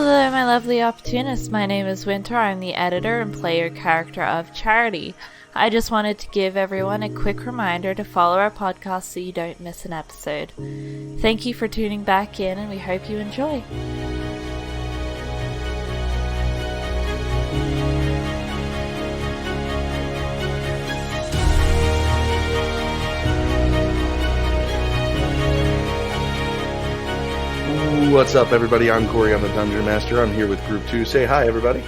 Hello, my lovely opportunists. My name is Winter. I'm the editor and player character of Charity. I just wanted to give everyone a quick reminder to follow our podcast so you don't miss an episode. Thank you for tuning back in, and we hope you enjoy. What's up, everybody? I'm Corey. I'm the Dungeon Master. I'm here with Group 2. Say hi, everybody.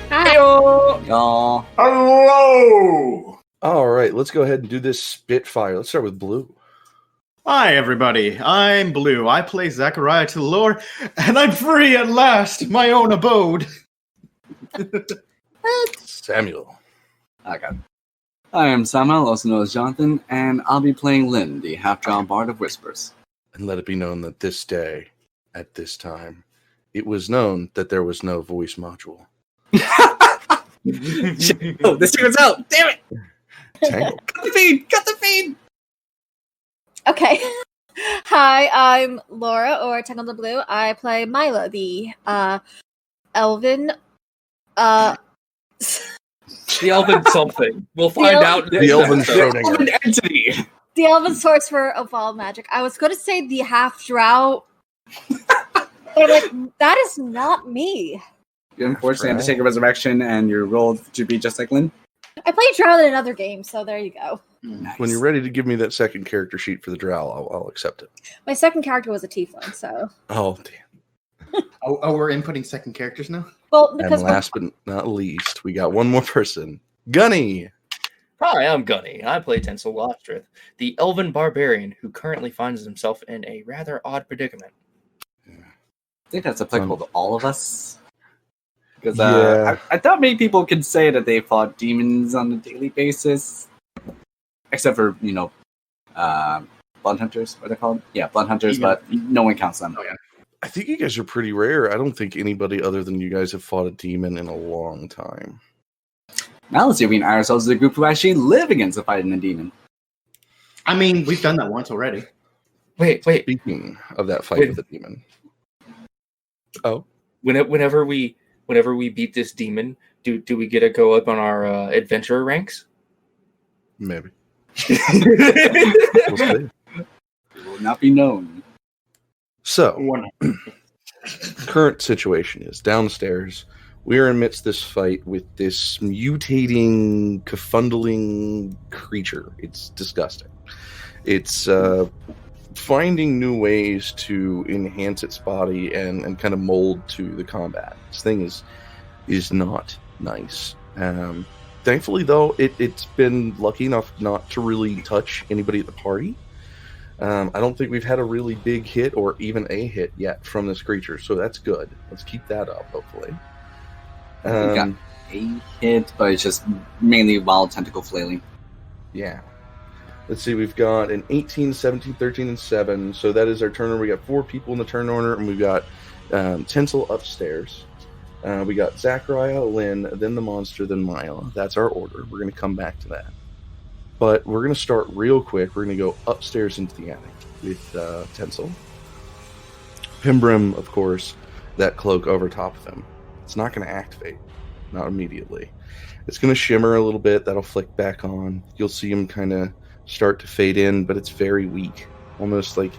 Hi. Y'all. Hello! All right, let's go ahead and do this Spitfire. Let's start with Blue. Hi, everybody. I'm Blue. I play Zachariah to the lore, and I'm free at last, my own abode. Samuel. Okay. I am Samael, also known as Jonathan, and I'll be playing Lynn, the half-drowned bard of Whispers. And let it be known that this day, at this time, it was known that there was no voice module. Oh, this secret's out! Damn it! Tangled. Cut the feed! Cut the feed! Okay. Hi, I'm Laura, or TangledinBlue. I play Mila, the elven. The elven something. We'll find out. The elven Elven Schrodinger. entity! The elven sorcerer of all magic. I was going to say the half drow. But like, that is not me. You unfortunately have to take a resurrection, and you're rolled to be just like Lynn. I played drow in another game, so there you go. Nice. When you're ready to give me that second character sheet for the drow, I'll accept it. My second character was a tiefling, so. Oh, damn. Oh, we're inputting second characters now? Well, And because last but not least, we got one more person. Gunny. Hi, I'm Gunny. I play Tensel, the elven barbarian who currently finds himself in a rather odd predicament. I think that's applicable to all of us. Because Yeah. I thought many people could say that they fought demons on a daily basis. Except for, blood hunters, what are they called? Yeah, blood hunters, Yeah. but no one counts them. Oh, yeah. I think you guys are pretty rare. I don't think anybody other than you guys have fought a demon in a long time. Now let's see if we can add ourselves to the group who actually live against a fighting a demon. I mean, we've done that once already. Wait. Speaking of that fight Wait. with the demon. Oh. Whenever we beat this demon, do we get to go up on our adventurer ranks? Maybe. We'll see. It will not be known. So, One. current situation is downstairs. We are amidst this fight with this mutating, cafundling creature. It's disgusting. It's finding new ways to enhance its body and kind of mold to the combat. This thing is not nice. Thankfully, though, it's been lucky enough not to really touch anybody at the party. I don't think we've had a really big hit or even a hit yet from this creature, so that's good. Let's keep that up, hopefully. We got a hit, but it's just mainly wild tentacle flailing. Yeah. Let's see, we've got an 18, 17, 13, and 7, so that is our turn order. We got 4 people in the turn order, and we've got Tensel upstairs. We got Zachariah, Lynn, then the monster, then Mila. That's our order. We're going to come back to that. But we're going to start real quick. We're going to go upstairs into the attic with Tensel. Pimbrim, of course, that cloak over top of him. It's not going to activate. Not immediately. It's going to shimmer a little bit. That'll flick back on. You'll see him kind of start to fade in, but it's very weak. Almost like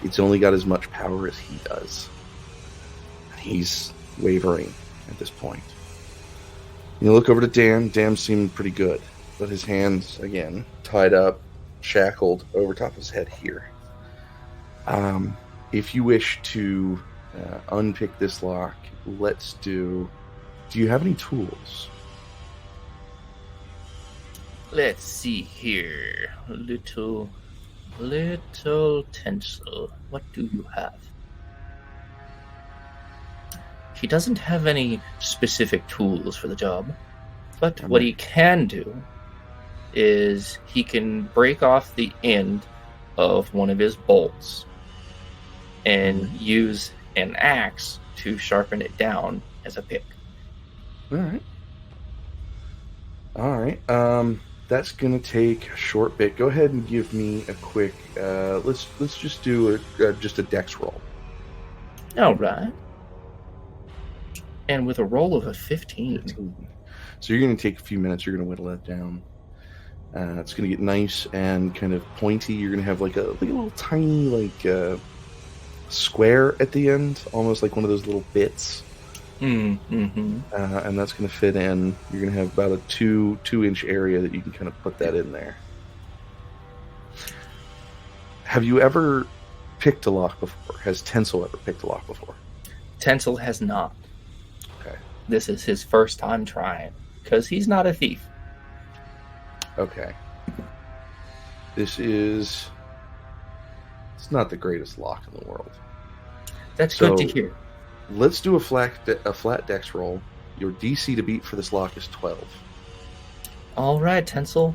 it's only got as much power as he does. He's wavering at this point. You look over to Dan. Dan seemed pretty good, but his hands, again, tied up, shackled over top of his head here. If you wish to unpick this lock, let's do you have any tools? Let's see here. Little Tensel. What do you have? He doesn't have any specific tools for the job, but what he can do is he can break off the end of one of his bolts and use an axe to sharpen it down as a pick. All right. That's gonna take a short bit. Go ahead and give me a quick. Let's just do just a dex roll. All right. And with a roll of a 15. 15. So you're going to take a few minutes. You're going to whittle that down. It's going to get nice and kind of pointy. You're going to have like a little tiny square at the end, almost like one of those little bits. Mm-hmm. And that's going to fit in. You're going to have about a 2-inch area that you can kind of put that in there. Have you ever picked a lock before? Has Tensel ever picked a lock before? Tensel has not. Okay. This is his first time trying, because he's not a thief. Okay. It's not the greatest lock in the world. That's good to hear. Let's do a flat dex roll. Your DC to beat for this lock is 12. All right, Tensel.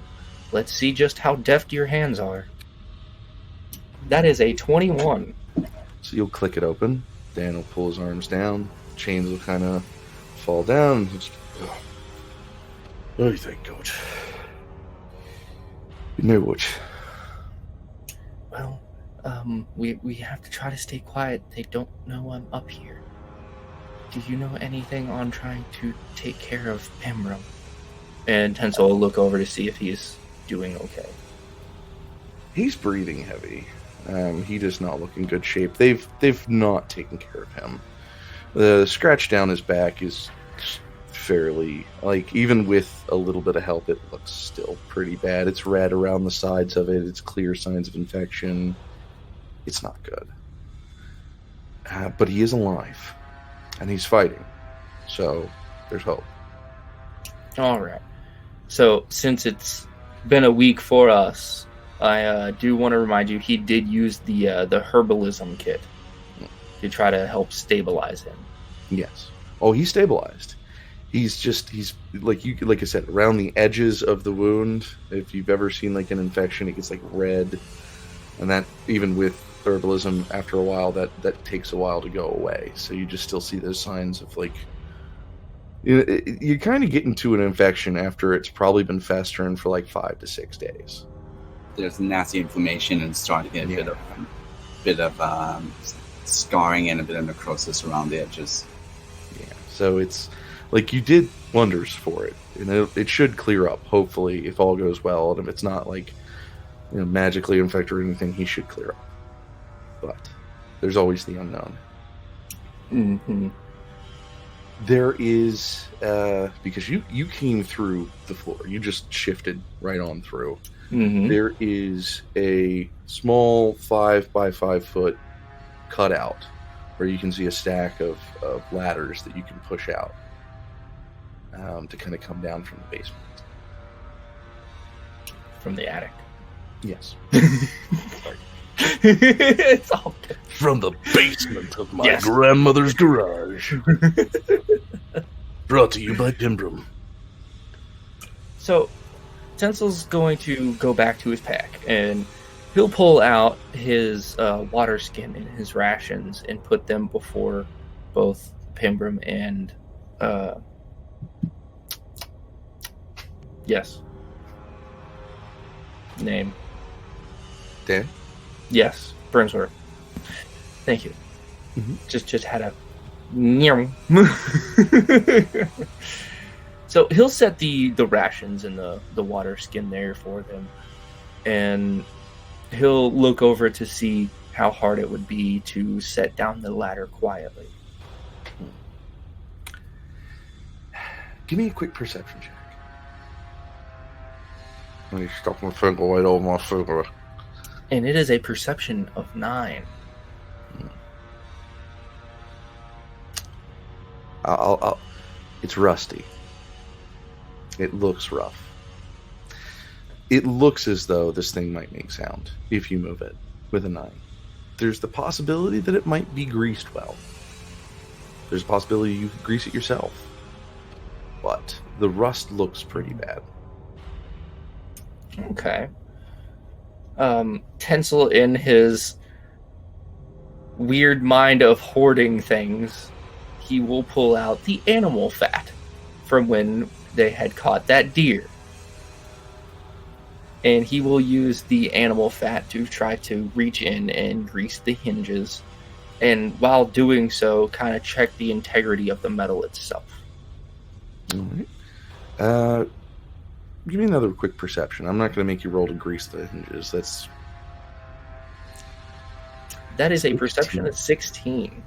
Let's see just how deft your hands are. That is a 21. So you'll click it open. Dan will pull his arms down. Chains will kind of fall down. Oh, thank God. You know what? Well, we have to try to stay quiet. They don't know I'm up here. Do you know anything on trying to take care of Pembroke? And Tensel will look over to see if he's doing okay. He's breathing heavy. He does not look in good shape. They've not taken care of him. The scratch down his back is fairly, even with a little bit of help, it looks still pretty bad. It's red around the sides of it. It's clear signs of infection. It's not good. But he is alive. And he's fighting. So, there's hope. All right. So, since it's been a week for us, I do want to remind you he did use the herbalism kit to try to help stabilize him. Yes. Oh, he's stabilized. He's like I said, around the edges of the wound. If you've ever seen an infection, it gets red, and that even with herbalism, after a while, that takes a while to go away. So you just still see those signs of you kind of get into an infection after it's probably been festering for 5 to 6 days. There's nasty inflammation and starting to get a bit of scarring and a bit of necrosis around the edges. Yeah, so it's you did wonders for it, and it should clear up. Hopefully, if all goes well, and if it's not magically infected or anything, he should clear up. But there's always the unknown. Mm-hmm. There is because you came through the floor, you just shifted right on through. Mm-hmm. There is a small 5 by 5 foot cutout where you can see a stack of ladders that you can push out to kind of come down from the basement. From the attic. Yes. Sorry. It's all good. From the basement of my grandmother's garage. Brought to you by Pembroke. So, Tensel's going to go back to his pack, and he'll pull out his water skin and his rations and put them before both Pembroke and name. Dan? Yes, Brimsworth. Thank you. Mm-hmm. Just had a So he'll set the rations and the water skin there for them, and he'll look over to see how hard it would be to set down the ladder quietly. Give me a quick perception check. Let me stuck my finger right over my finger. And it is a perception of 9. I'll it's rusty. It looks rough. It looks as though this thing might make sound if you move it with a 9. There's the possibility that it might be greased well. There's a possibility you could grease it yourself. But the rust looks pretty bad. Okay. Tensel, in his weird mind of hoarding things, he will pull out the animal fat from when they had caught that deer. And he will use the animal fat to try to reach in and grease the hinges and while doing so, kind of check the integrity of the metal itself. All right. Give me another quick perception. I'm not going to make you roll to grease the hinges. That is a perception of 16.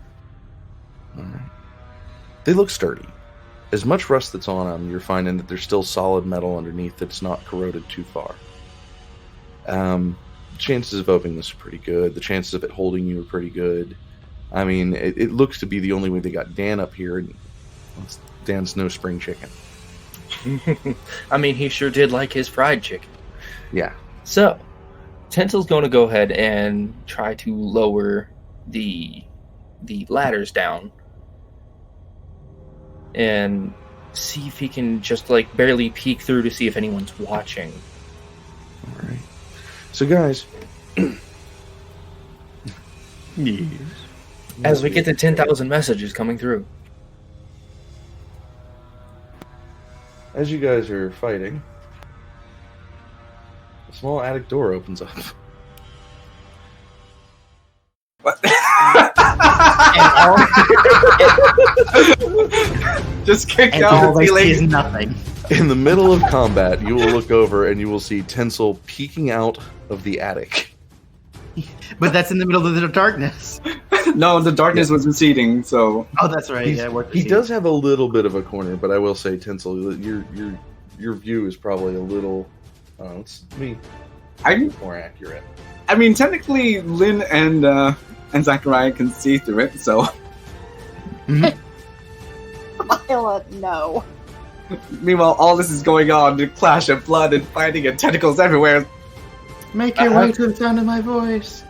All right. They look sturdy. As much rust that's on them, you're finding that there's still solid metal underneath that's not corroded too far. Chances of opening this are pretty good. The chances of it holding you are pretty good. I mean, it looks to be the only way they got Dan up here. And Dan's no spring chicken. I mean, he sure did like his fried chicken. Yeah. So, Tensel's going to go ahead and try to lower the ladders down and see if he can just like barely peek through to see if anyone's watching. All right. So, guys, Yes. As we get the 10,000 messages coming through. as you guys are fighting, a small attic door opens up. What? And Just kick and out all the they see ceiling. is nothing. In the middle of combat, you will look over and you will see Tensel peeking out of the attic. But that's in the middle of the darkness. No, the darkness was receding, so Oh, that's right. He's- Yeah, we're He does have a little bit of a corner, but I will say, Tensel, your view is probably a little, it's me, I more accurate. mean technically Lynn and Zachariah can see through it, so Mila, no. meanwhile all this is going on, the clash of blood and fighting and tentacles everywhere. Make your way to the sound of my voice.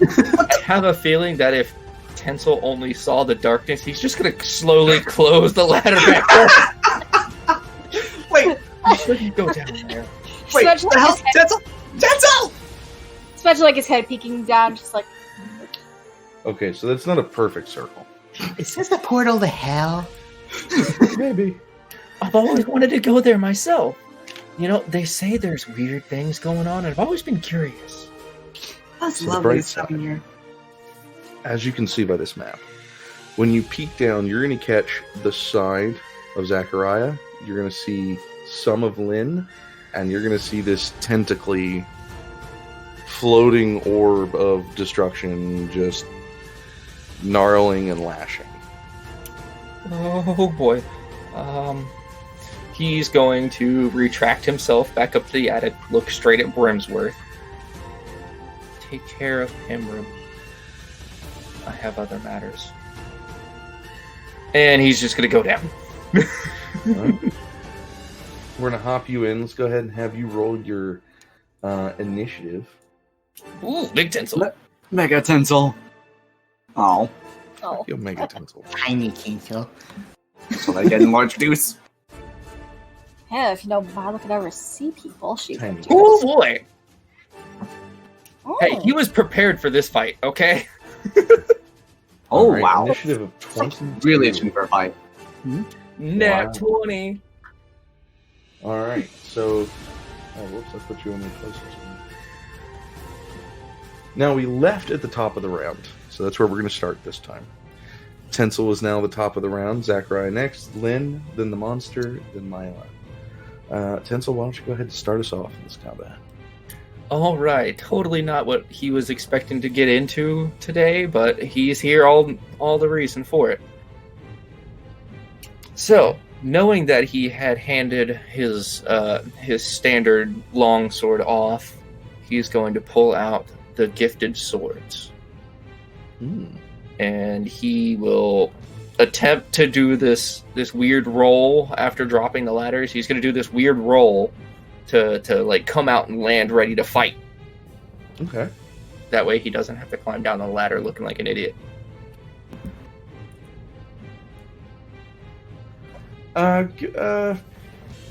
I have a feeling that if Tensel only saw the darkness, he's just going to slowly close the ladder back up. Wait, You shouldn't go down there. wait, Especially what the hell? his head- Tensel! Tensel! Especially like his head peeking down, just like. Okay, so that's not a perfect circle. Is this the portal to hell? Maybe. I've always wanted to go there myself. You know, they say there's weird things going on, and I've always been curious. That's So the lovely bright stuff side. in here. As you can see by this map, when you peek down, you're going to catch the side of Zachariah. You're going to see some of Lynn, and you're going to see this tentacly floating orb of destruction just gnarling and lashing. Oh boy. He's going to retract himself back up to the attic, look straight at Brimsworth. Take care of Pembroke. I have other matters. And he's just going to go down. Alright. We're going to hop you in. Let's go ahead and have you roll your initiative. Ooh, big Tensel. Mega Tensel. Oh, Oh. You'll make a Tensel. Tiny Tinsel. so I get enlarged deuce. Yeah, if you know Mila could ever see people, she Tiny. could. Oh boy. Oh. Hey, he was prepared for this fight, okay? Oh Alright, wow. Initiative of 20. Really itching for a fight. Nat Wow. 20. Alright, so... Oh, whoops, I put you on the closest one. Now, we left at the top of the round, so that's where we're going to start this time. Tensel is now the top of the round, Zachariah next, Lynn, then the monster, then Mila. Tensel, why don't you go ahead and start us off in this combat? All right, totally not what he was expecting to get into today, but he's here all the reason for it. So, knowing that he had handed his standard longsword off, he's going to pull out the gifted swords, and he will attempt to do this weird roll after dropping the ladders. He's going to do this weird roll to like come out and land ready to fight. Okay. That way he doesn't have to climb down the ladder looking like an idiot.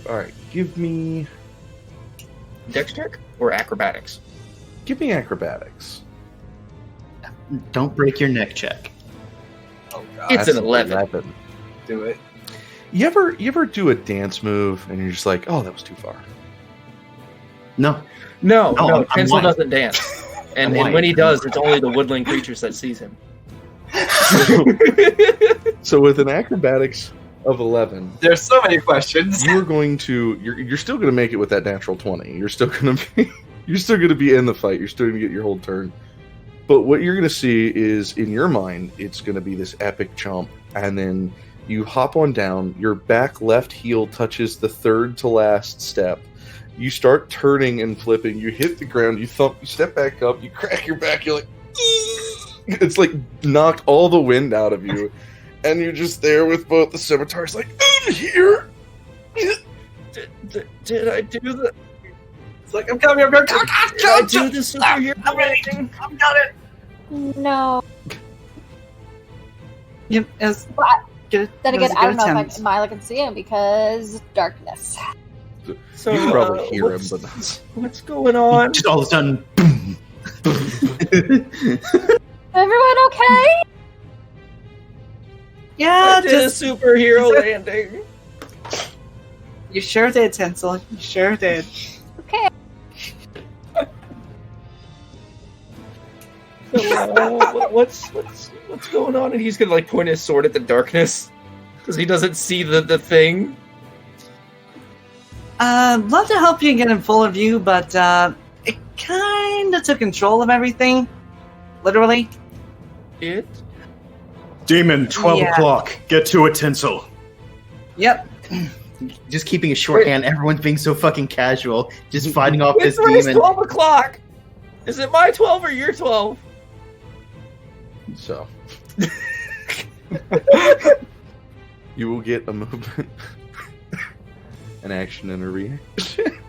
Alright, give me Dex check or acrobatics? acrobatics. Don't break your neck check. Oh god. It's That's an 11. Do it. You ever do a dance move and you're just like, oh, that was too far? No. No, No, I'm Tensel white. doesn't dance. And when he does, it's only the woodland creatures that sees him. So with an acrobatics of 11, There's so many questions. you're still going to make it with that natural 20. You're still going to be in the fight. You're still going to get your whole turn. But what you're going to see is, in your mind, it's going to be this epic jump, and then you hop on down. Your back left heel touches the third to last step. You start turning and flipping. You hit the ground. You thump. You step back up. You crack your back. You're like, it's like knocked all the wind out of you, and you're just there with both the scimitars. Like, I'm here. Did I do the? It's like, I'm coming. Did I do the superhero landing? I've got it. No. Yep. It's But good. then It was again, a I good don't know attempt. if Mila can see him because darkness. So, You can probably hear him, what's- but not. What's going on? Just all of a sudden, boom. Everyone okay? Yeah, I did a superhero landing. You sure did, Tensel. You sure did. Okay. So, what's going on? And he's gonna like point his sword at the darkness because he doesn't see the thing. Love to help you get in full view, but it kind of took control of everything. Literally. It. Demon, 12 Yeah. o'clock. Get to it, Tensel. Yep. Just keeping a shorthand. Everyone's being so fucking casual. Just fighting off this It's demon. 12 o'clock. Is it my 12 or your 12? So you will get a movement, an action, and a reaction.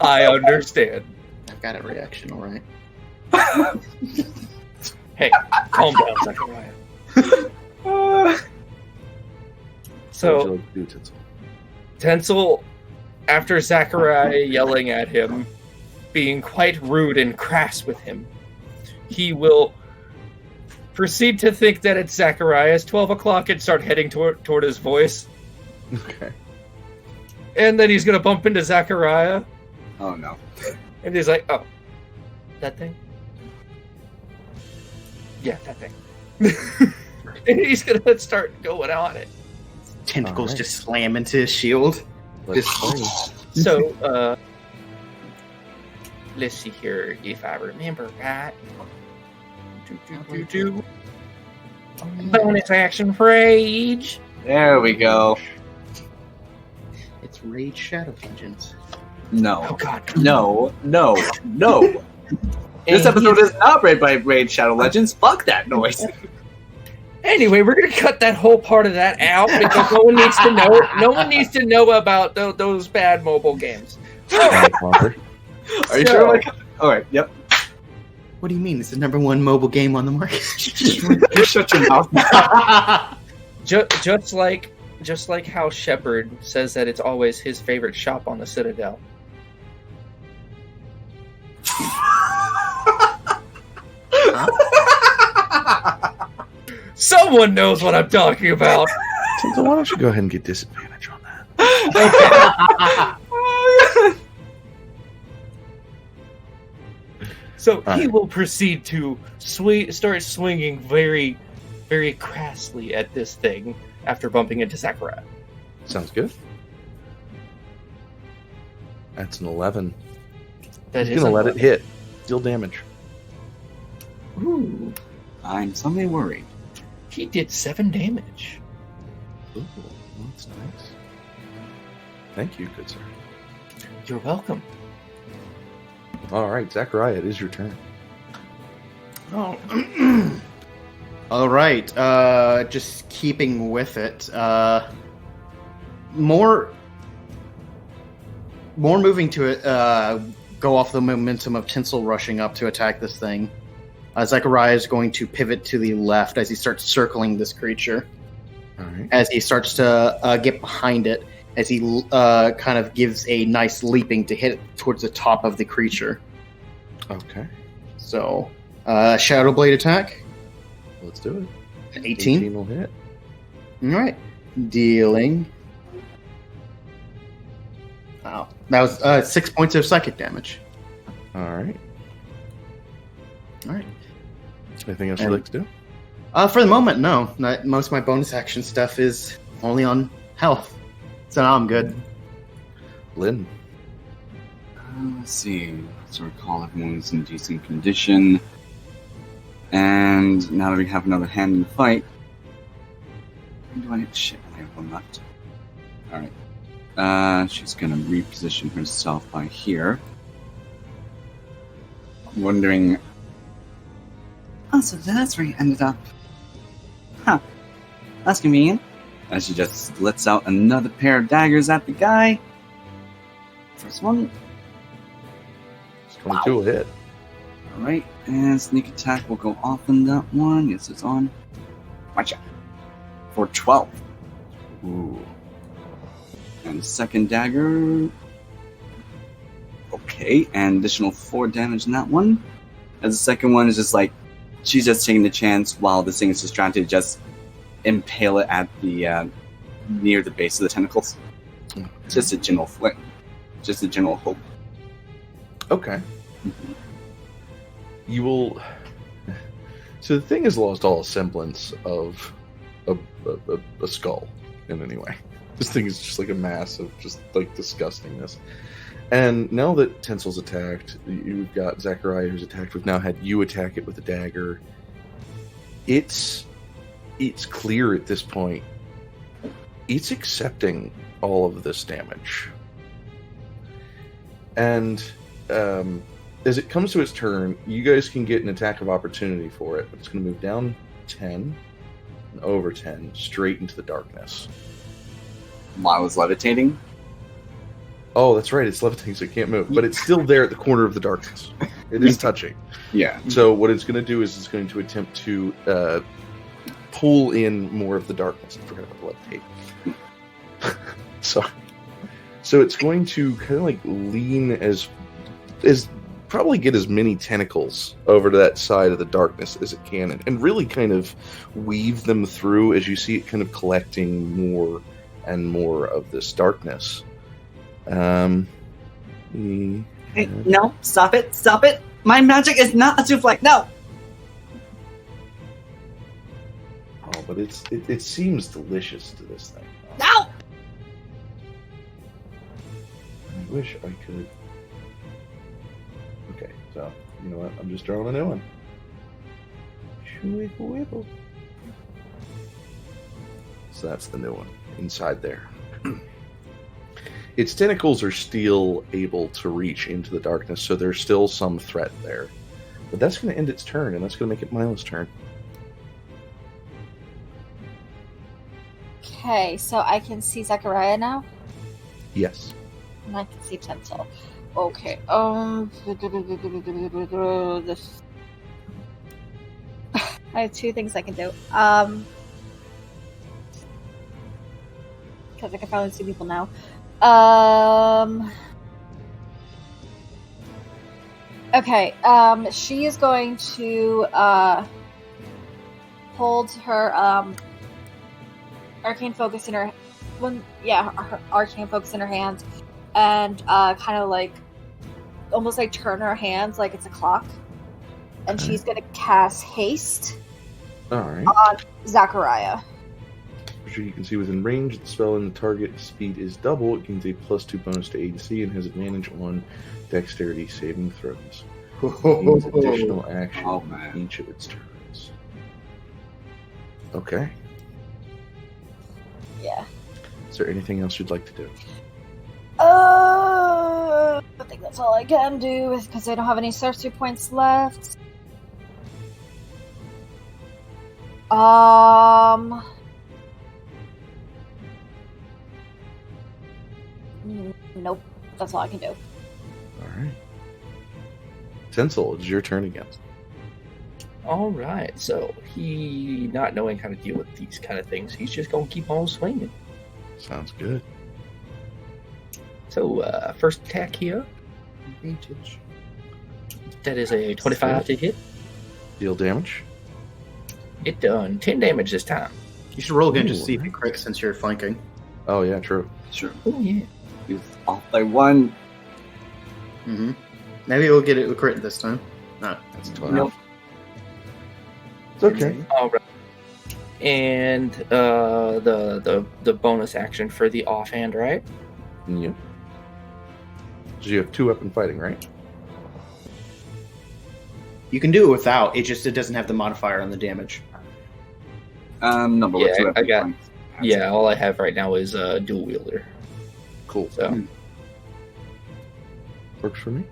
I understand. I've got a reaction, all right. Hey, calm down, Zachariah. So, What would you like to do, Tensel? Tensel, after Zachariah yelling at him, being quite rude and crass with him, he will proceed to think that it's Zachariah's 12 o'clock and start heading toward his voice. Okay. And then he's going to bump into Zachariah, Oh no. and he's like, oh, that thing? Yeah, that thing. And he's going to start going on it. Tentacles Alright. just slam into his shield. Let's play. So, let's see here if I remember right. Bonus action for Rage. There we go. It's Raid Shadow Vengeance. Oh No. god. No. No. No. This episode is not read by Raid Shadow Legends. Fuck that noise. Anyway, we're gonna cut that whole part of that out because no one needs to know. No one needs to know about those bad mobile games. Are you sure? Like, all right. Yep. What do you mean? It's the #1 mobile game on the market. Just shut your mouth. Just like how Shepard says that it's always his favorite shop on the Citadel. Someone knows what I'm talking about. Tensel, why don't you go ahead and get disadvantage on that? So he Alright. will proceed to start swinging very, very crassly at this thing after bumping into Zachariah. Sounds good. That's an 11. That He's is gonna a let it hit. Deal damage. Ooh, I'm suddenly worried. he did 7 damage. Ooh, that's nice. Thank you, good sir. You're welcome. All right, Zachariah, it is your turn. Oh. All right. Just keeping with it. More moving to it. Go off the momentum of Tensel rushing up to attack this thing. Zachariah is going to pivot to the left as he starts circling this creature. All right. As he starts to get behind it, as he kind of gives a nice leaping to hit it towards the top of the creature. Okay, So, Shadow Blade attack. let's do it. 18. will hit. All right. Dealing. Wow. That was 6 points of psychic damage. All right. All right. Anything else you'd like to do? For the moment, no. Most of my bonus action stuff is only on health. So now I'm good. Lynn. Let's see. Let's recall everyone's in decent condition. And now that we have another hand in the fight. Do I need shit? I have one left. Alright. She's gonna reposition herself by here. Wondering. Oh, so that's where you ended up. Huh. That's convenient. As she just lets out another pair of daggers at the guy. First one. 22 will hit. Alright, and sneak attack will go off on that one. Yes, it's on. Watch out. For 12. Ooh. And the second dagger. Okay, and additional 4 damage in that one. As the second one is just like, she's just taking the chance while this thing is just trying to just impale it at the near the base of the tentacles. Just a general flick. Just a general hope. Okay. You will. So the thing has lost all semblance of a skull in any way. This thing is just like a mass of just like disgustingness. And now that Tensel's attacked, you've got Zachariah who's attacked. We've now had you attack it with a dagger. It's clear at this point. It's accepting all of this damage. And as it comes to its turn, you guys can get an attack of opportunity for it. But it's going to move down 10 and over 10, straight into the darkness. While I was levitating. Oh, that's right. It's levitating, so it can't move. But it's still there at the corner of the darkness. It is touching. Yeah. So what it's going to do is it's going to attempt to pull in more of the darkness. I forgot about the levitate. So it's going to kind of like lean as probably get as many tentacles over to that side of the darkness as it can, and really kind of weave them through as you see it kind of collecting more and more of this darkness. Hey, no, stop it! My magic is not a souffle, no! Oh, but it seems delicious to this thing. No! I wish I could. Okay, so, you know what? I'm just drawing a new one. Shwiggle. So that's the new one, inside there. Its tentacles are still able to reach into the darkness, so there's still some threat there. But that's going to end its turn, and that's going to make it Mila's turn. Okay, so I can see Zachariah now? Yes. And I can see Tensel. Okay, this... I have 2 things I can do. Because I can finally see people now. Okay, she is going to, hold her, arcane focus in her, her arcane focus in her hands, and, kind of like, almost like turn her hands like it's a clock. And she's gonna cast haste Alright. on Zachariah. You can see within range, the spell and the target speed is double. It gains a +2 bonus to AC and has advantage on dexterity saving throws. Gains additional action on each of its turns. Okay. Yeah. Is there anything else you'd like to do? I think that's all I can do because I don't have any sorcery points left. Nope. That's all I can do. Alright. Tensel, it's your turn again. Alright, so he, not knowing how to deal with these kind of things, he's just going to keep on swinging. Sounds good. So, first attack here. Advantage. That is a 25 to hit. Deal damage. It done 10 damage this time. You should roll again just Ooh. to see if you crit since you're flanking. Oh, yeah, true. Sure. Oh, yeah. He's off by 1. Mm-hmm. Maybe we'll get it a crit this time. No. That's 12. Nope. It's okay. All right. And the bonus action for the offhand, right? Yeah. So you have 2-weapon fighting, right? You can do it without. It doesn't have the modifier on the damage. Number Yeah, two. I got- Yeah, all I have right now is dual wielder. Cool. So Works for me.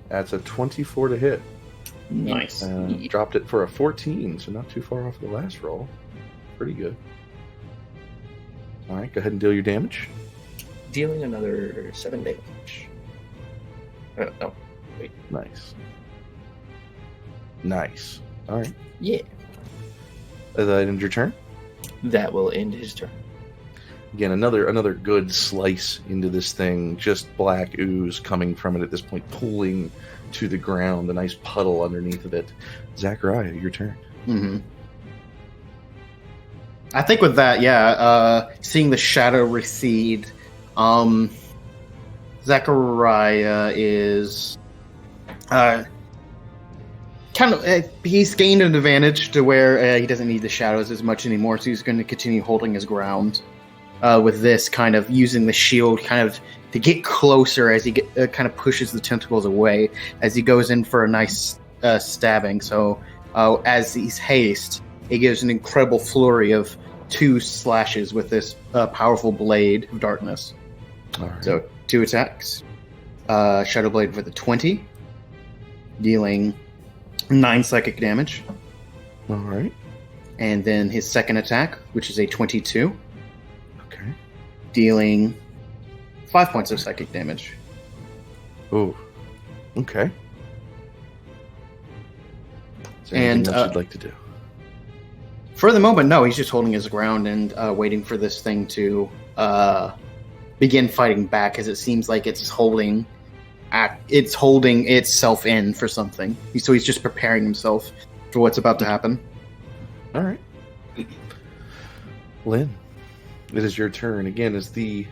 That's a 24 to hit. Nice. Dropped it for a 14, so not too far off the last roll. Pretty good. All right, go ahead and deal your damage. dealing another 7 damage. No, wait. Nice. Nice. All right. Yeah. That ends your turn. That will end his turn. Again, another good slice into this thing. Just black ooze coming from it at this point, pulling to the ground. A nice puddle underneath of it. Zachariah, your turn. Mm-hmm. I think with that, seeing the shadow recede, Zachariah is he's gained an advantage to where he doesn't need the shadows as much anymore, so he's going to continue holding his ground with this, kind of using the shield kind of to get closer as he kind of pushes the tentacles away as he goes in for a nice stabbing. So as he's haste, he gives an incredible flurry of 2 slashes with this powerful blade of darkness. All right. So 2 attacks. Shadow Blade for the 20, dealing 9 psychic damage. All right. And then his second attack, which is a 22, Okay. dealing 5 points of psychic damage. Oh. Okay. Is there And, anything else you'd like to do? For the moment, no, he's just holding his ground and waiting for this thing to begin fighting back, as it seems like it's holding itself in for something. So he's just preparing himself for what's about to happen. All right. Lynn, it is your turn again as the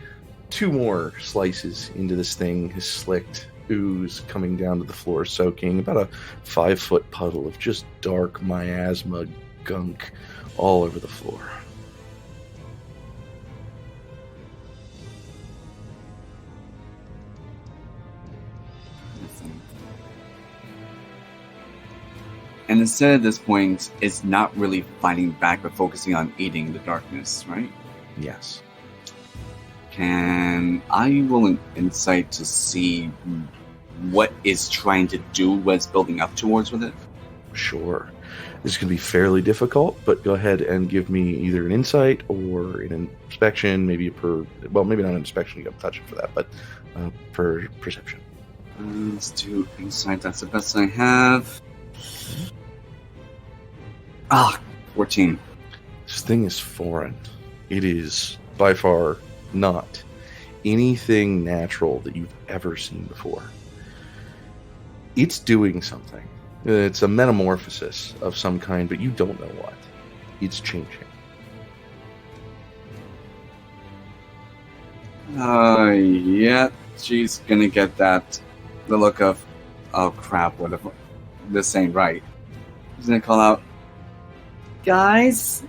2 more slices into this thing has slicked ooze coming down to the floor, soaking about a 5-foot puddle of just dark miasma gunk all over the floor. And instead at this point, it's not really fighting back, but focusing on eating the darkness, right? Yes. Can I roll an insight to see what it's trying to do, what it's building up towards with it? Sure. This is going to be fairly difficult, but go ahead and give me either an insight or an inspection, maybe maybe not an inspection, you got to touch it for that, but per perception. Let's do insight, that's the best I have. 14. This thing is foreign. It is by far not anything natural that you've ever seen before. It's doing something. It's a metamorphosis of some kind, but you don't know what. It's changing. Yeah, she's gonna get the look of, oh crap, what if this ain't right. She's gonna call out, guys,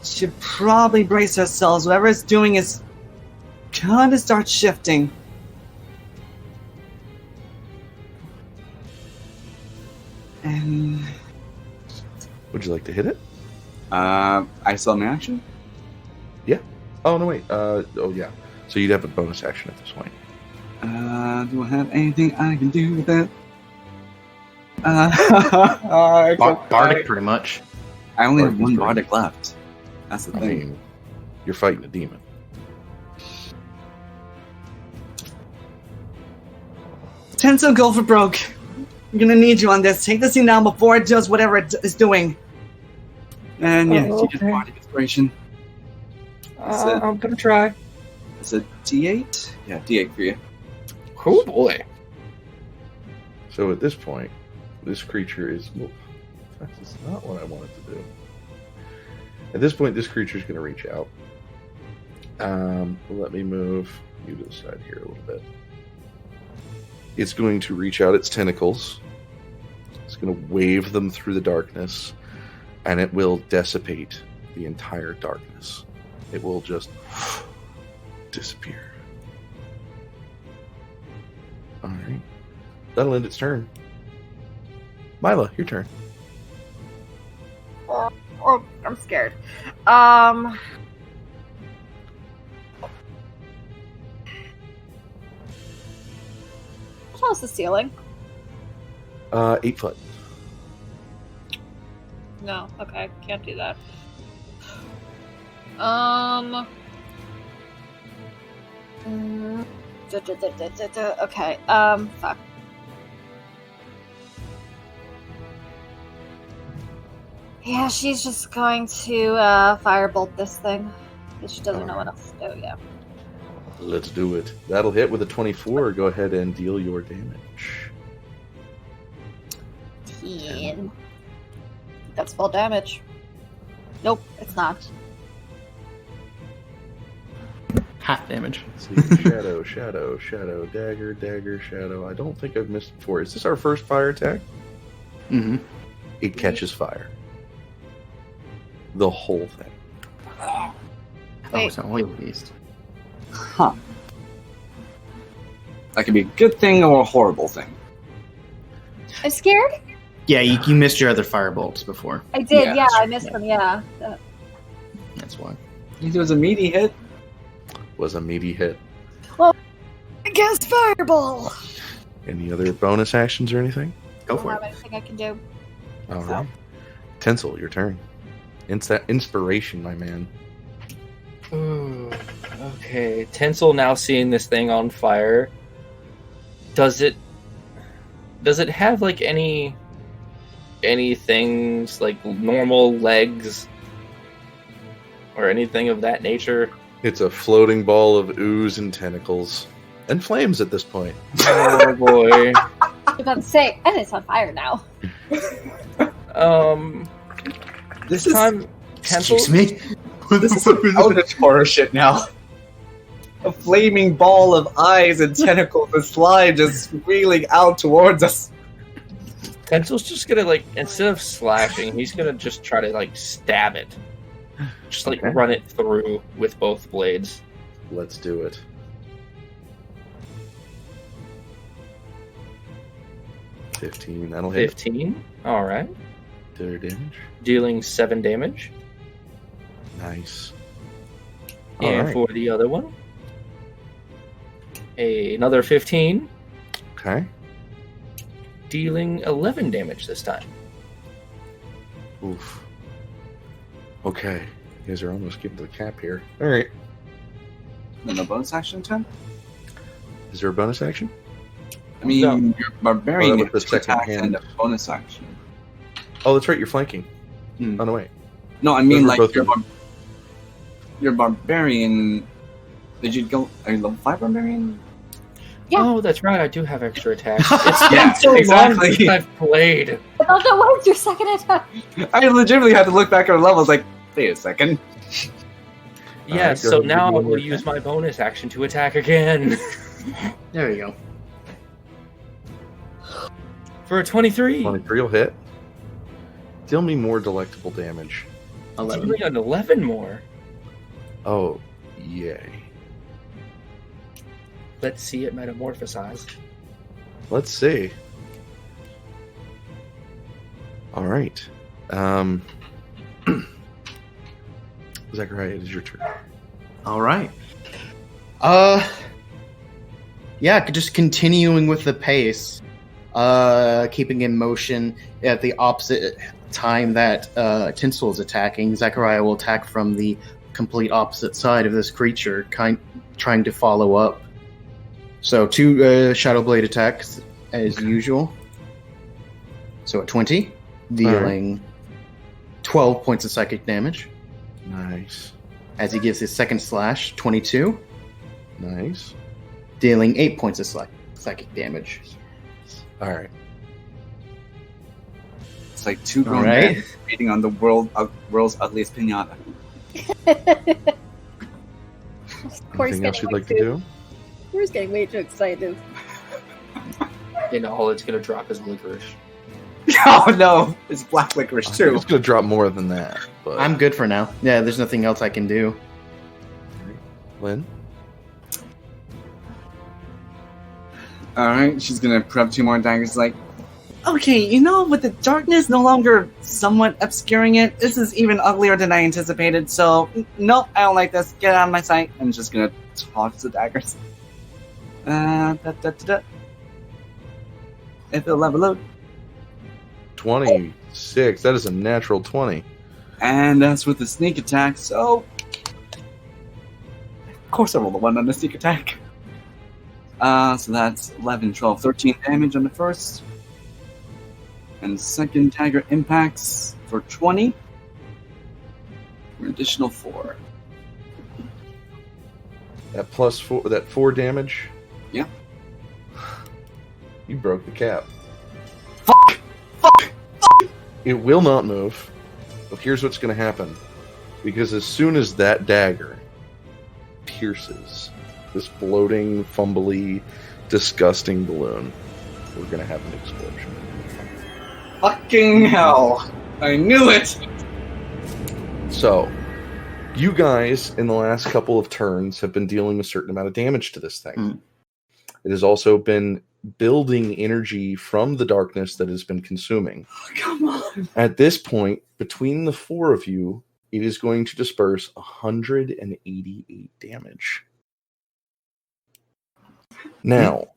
should probably brace ourselves. Whatever it's doing is kind of start shifting. And Would you like to hit it? I still have my action. Oh, no, wait. Yeah. So you'd have a bonus action at this point. Do I have anything I can do with it? Bardic, pretty much. I only have Bardic's 1 pretty- Bardic left. That's the I thing. mean, you're fighting a demon. Tensel, go for broke. I'm gonna need you on this. Take this thing down before it does whatever it is doing. And yeah, she just Bardic Inspiration. I'm gonna try. It's a D8? Yeah, D8 for you. Oh boy. So at this point, this creature is... Well, that's not what I wanted to do. At this point, this creature is going to reach out. Let me move you to the side here a little bit. It's going to reach out its tentacles. It's going to wave them through the darkness, and it will dissipate the entire darkness. It will just disappear. All right. That'll end its turn. Mila, your turn. Oh, I'm scared. How's the ceiling? 8 foot. No, okay, can't do that. Okay, fuck. Yeah, she's just going to firebolt this thing. Because she doesn't know what else to do, yeah. Let's do it. That'll hit with a 24. Go ahead and deal your damage. 10. That's full damage. Nope, it's not. Half damage. Let's see. Shadow, dagger, shadow. I don't think I've missed before. Is this our first fire attack? Mm-hmm. It catches fire. The whole thing. Oh, it's an oil beast. Huh. That could be a good thing or a horrible thing. I'm scared? Yeah, you missed your other firebolts before. I did, Yeah, I missed them, yeah. That's why. It was a meaty hit. Was a meaty hit. I guess fireball! Any other bonus actions or anything? Go I don't for have it. anything I can do. All right. Tensel, your turn. Inspiration, my man. Ooh, okay. Tensel now seeing this thing on fire. Does it have like any things like normal legs or anything of that nature? It's a floating ball of ooze and tentacles. And flames at this point. Oh boy. I was about to say, and it's on fire now. This is Time. Excuse me? this is some Eldritch horror shit now. A flaming ball of eyes and tentacles and slime just wheeling out towards us. Tensel's just gonna like, instead of slashing, he's gonna just try to like stab it. Just like Okay. run it through with both blades. Let's do it. 15. That'll hit. 15. Alright. Their damage. Dealing 7 damage. Nice. And Alright. for the other one, another 15, Okay. dealing 11 damage this time. Oof. Okay. You guys are almost getting to the cap here. Alright. And a bonus action turn? Is there a bonus action? I mean, No. your barbarian Oh, that was gets the two second attacks hand. and a bonus action. Oh, that's right. You're flanking. Hmm. Oh, no, wait. No, I mean, Those were like, both your barbarian... Did you go... Are you level 5 barbarian? Yeah. Oh, that's right, I do have extra attacks. It's been Yeah, so long exactly. since I've played. I thought that was your second attack. I legitimately had to look back at our levels like, wait a second. Yeah, Alright, so go ahead and now give me I one will more use attack. my bonus action to attack again. There you go. For a 23. 23 will hit. Deal me more delectable damage. 11. Dealing an 11 more. Oh, yay. Let's see it metamorphosize. Let's see. All right. Zachariah, it is your turn. All right. Yeah, just continuing with the pace, keeping in motion at the opposite time that Tensel is attacking. Zachariah will attack from the complete opposite side of this creature, trying to follow up. So 2 Shadow Blade attacks as usual. So at 20, dealing 12 points of psychic damage. Nice. As he gives his second slash, 22, Nice. dealing 8 points of psychic damage. All right. It's like two grown Alright. men beating on the world's ugliest pinata. Corey's Anything else getting you'd way like to too- do? Corey's getting way too excited. And all it's going to drop is licorice. Oh no, it's black licorice I think too. it's going to drop more than that. But I'm good for now. Yeah, there's nothing else I can do. Lynn? Alright, she's gonna put up 2 more daggers like, okay, with the darkness no longer somewhat obscuring it, this is even uglier than I anticipated, so nope, I don't like this. Get out of my sight. I'm just gonna toss the daggers. If it'll level load. 26. That is a natural 20. And that's with the sneak attack, so of course I rolled a 1 on the sneak attack. So that's 11, 12, 13 damage on the first. And the second dagger impacts for 20. For an additional 4. That plus 4, that 4 damage? Yeah. You broke the cap. Fuck! It will not move. But here's what's going to happen. Because as soon as that dagger pierces this bloating, fumbly, disgusting balloon, we're going to have an explosion. Fucking hell! I knew it! So, you guys, in the last couple of turns, have been dealing a certain amount of damage to this thing. Mm. It has also been building energy from the darkness that has been consuming. Oh, come on! At this point, between the 4 of you, it is going to disperse 188 damage. Now,